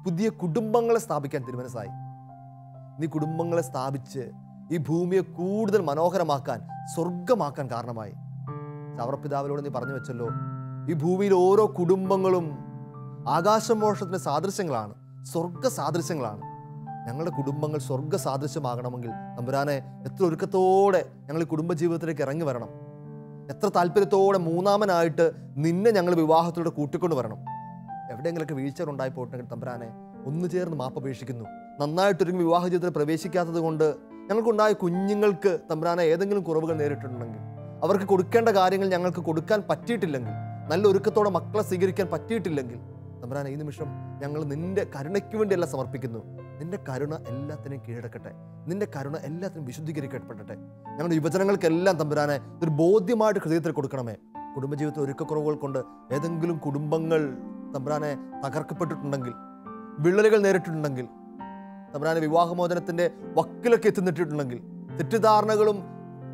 പുതിയ കുടുംബങ്ങളെ സ്ഥാപിക്കാൻ തിരുമനസ്സായി. നീ കുടുംബങ്ങളെ സ്ഥാപിച്ച് ഈ ഭൂമിയെ കൂടുതൽ മനോഹരമാക്കാൻ, സ്വർഗമാക്കാൻ കാരണമായി. ചവറപ്പിതാവിലൂടെ നീ പറഞ്ഞു വെച്ചല്ലോ, ഈ ഭൂമിയിൽ ഓരോ കുടുംബങ്ങളും ആകാശമോക്ഷത്തിൻ്റെ സാദൃശ്യങ്ങളാണ്, സ്വർഗ സാദൃശ്യങ്ങളാണ്. ഞങ്ങളുടെ കുടുംബങ്ങൾ സ്വർഗ സാദൃശ്യമാകണമെങ്കിൽ തമ്പുരാനെ എത്ര ഒരുക്കത്തോടെ ഞങ്ങൾ ഈ കുടുംബജീവിതത്തിലേക്ക് ഇറങ്ങി വരണം. എത്ര താല്പര്യത്തോടെ മൂന്നാമനായിട്ട് നിന്നെ ഞങ്ങൾ വിവാഹത്തിലൂടെ കൂട്ടിക്കൊണ്ട് വരണം. എവിടെയെങ്കിലൊക്കെ വീഴ്ചകൾ ഉണ്ടായി പോയിട്ടുണ്ടെങ്കിൽ തമ്പുരാനെ ഒന്നു ചേർന്ന് മാപ്പപേക്ഷിക്കുന്നു. നന്നായിട്ടൊരു വിവാഹ ജീവിതത്തിൽ പ്രവേശിക്കാത്തത് കൊണ്ട് ഞങ്ങൾക്കുണ്ടായ കുഞ്ഞുങ്ങൾക്ക് തമ്പുരാനെ ഏതെങ്കിലും കുറവുകൾ നേരിട്ടിട്ടുണ്ടെങ്കിൽ, അവർക്ക് കൊടുക്കേണ്ട കാര്യങ്ങൾ ഞങ്ങൾക്ക് കൊടുക്കാൻ പറ്റിയിട്ടില്ലെങ്കിൽ, നല്ല ഒരുക്കത്തോടെ മക്കളെ സ്വീകരിക്കാൻ പറ്റിയിട്ടില്ലെങ്കിൽ തമ്പുരാനെ ഈ നിമിഷം ഞങ്ങൾ നിന്റെ കരുണയ്ക്ക് വേണ്ടിയല്ല സമർപ്പിക്കുന്നു. നിന്റെ കരുണ എല്ലാത്തിനെയും കീഴടക്കട്ടെ, നിന്റെ കരുണ എല്ലാത്തിനും വിശുദ്ധീകരിക്കപ്പെടട്ടെ. ഞങ്ങളുടെ യുവജനങ്ങൾക്കെല്ലാം തമ്പുരാനെ ഇതൊരു ബോധ്യമായിട്ട് ഹൃദയത്തിൽ കൊടുക്കണമേ. കുടുംബജീവിതത്തിൽ ഒരുക്കക്കുറവുകൾ കൊണ്ട് ഏതെങ്കിലും കുടുംബങ്ങൾ തമ്പുരാനെ തകർക്കപ്പെട്ടിട്ടുണ്ടെങ്കിൽ, വിള്ളലുകൾ നേരിട്ടിട്ടുണ്ടെങ്കിൽ, തമ്പുരാനെ വിവാഹമോചനത്തിൻ്റെ വക്കിലൊക്കെ എത്തിനിട്ടിട്ടുണ്ടെങ്കിൽ, തെറ്റിദ്ധാരണകളും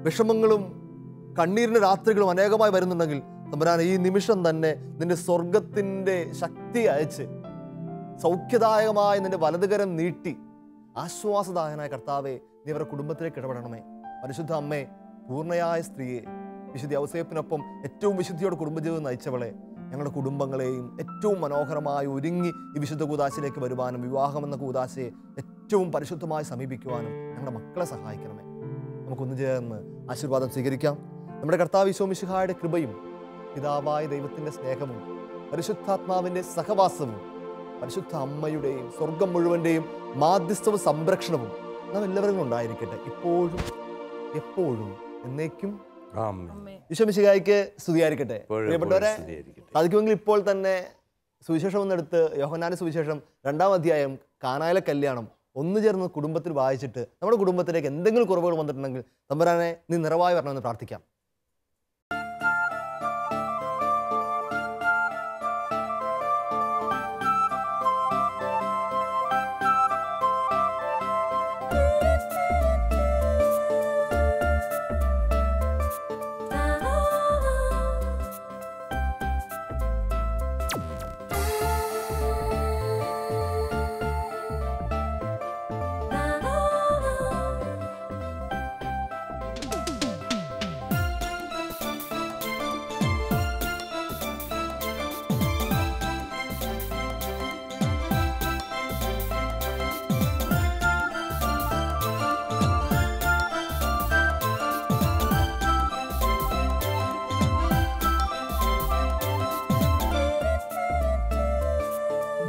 വിഷമങ്ങളും കണ്ണീരിൻ്റെ രാത്രികളും അനേകമായി വരുന്നുണ്ടെങ്കിൽ തമ്പുരാനെ ഈ നിമിഷം തന്നെ നിന്റെ സ്വർഗത്തിൻ്റെ ശക്തി അയച്ച് സൗഖ്യദായകമായ നിന്റെ വലതുകരം നീട്ടി ആശ്വാസദായകനായ കർത്താവെ നീ അവരുടെ കുടുംബത്തിലേക്ക് ഇടപെടണമേ. പരിശുദ്ധ അമ്മേ, പൂർണ്ണയായ സ്ത്രീയെ, വിശുദ്ധ ഔസേപ്പിനൊപ്പം ഏറ്റവും വിശുദ്ധിയോടെ കുടുംബജീവിതം നയിച്ചവളെ, ഞങ്ങളുടെ കുടുംബങ്ങളെയും ഏറ്റവും മനോഹരമായി ഒരുങ്ങി ഈ വിശുദ്ധ കൂദാശയിലേക്ക് വരുവാനും വിവാഹമെന്ന കൂദാശയെ ഏറ്റവും പരിശുദ്ധമായി സമീപിക്കുവാനും ഞങ്ങളുടെ മക്കളെ സഹായിക്കണമേ. നമുക്കൊന്നു ചേർന്ന് ആശീർവാദം സ്വീകരിക്കാം. നമ്മുടെ കർത്താവ് ഈശോ മിശിഹായുടെ കൃപയും പിതാവായ ദൈവത്തിൻ്റെ സ്നേഹവും പരിശുദ്ധാത്മാവിൻ്റെ സഹവാസവും പരിശുദ്ധ അമ്മയുടെയും സ്വർഗം മുഴുവൻ്റെയും മാധ്യസ്ഥവും സംരക്ഷണവും നാം എല്ലാവരും ഉണ്ടായിരിക്കട്ടെ, ഇപ്പോഴും എപ്പോഴും എന്നേക്കും. ഈശോ മിശിഹായ്ക്ക് സ്തുതിയായിരിക്കട്ടെ. പ്രിയപ്പെട്ടവരെ, സാധിക്കുമെങ്കിൽ ഇപ്പോൾ തന്നെ സുവിശേഷം എന്നെടുത്ത് യോഹന്നാന്റെ സുവിശേഷം 2-ാം അധ്യായം കാനായിലെ കല്യാണം ഒന്നു ചേർന്ന് കുടുംബത്തിൽ വായിച്ചിട്ട് നമ്മുടെ കുടുംബത്തിലേക്ക് എന്തെങ്കിലും കുറവുകൾ വന്നിട്ടുണ്ടെങ്കിൽ തമ്പുരാനെ നീ നിറവായി വരണമെന്ന് പ്രാർത്ഥിക്കാം.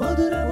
മധുരം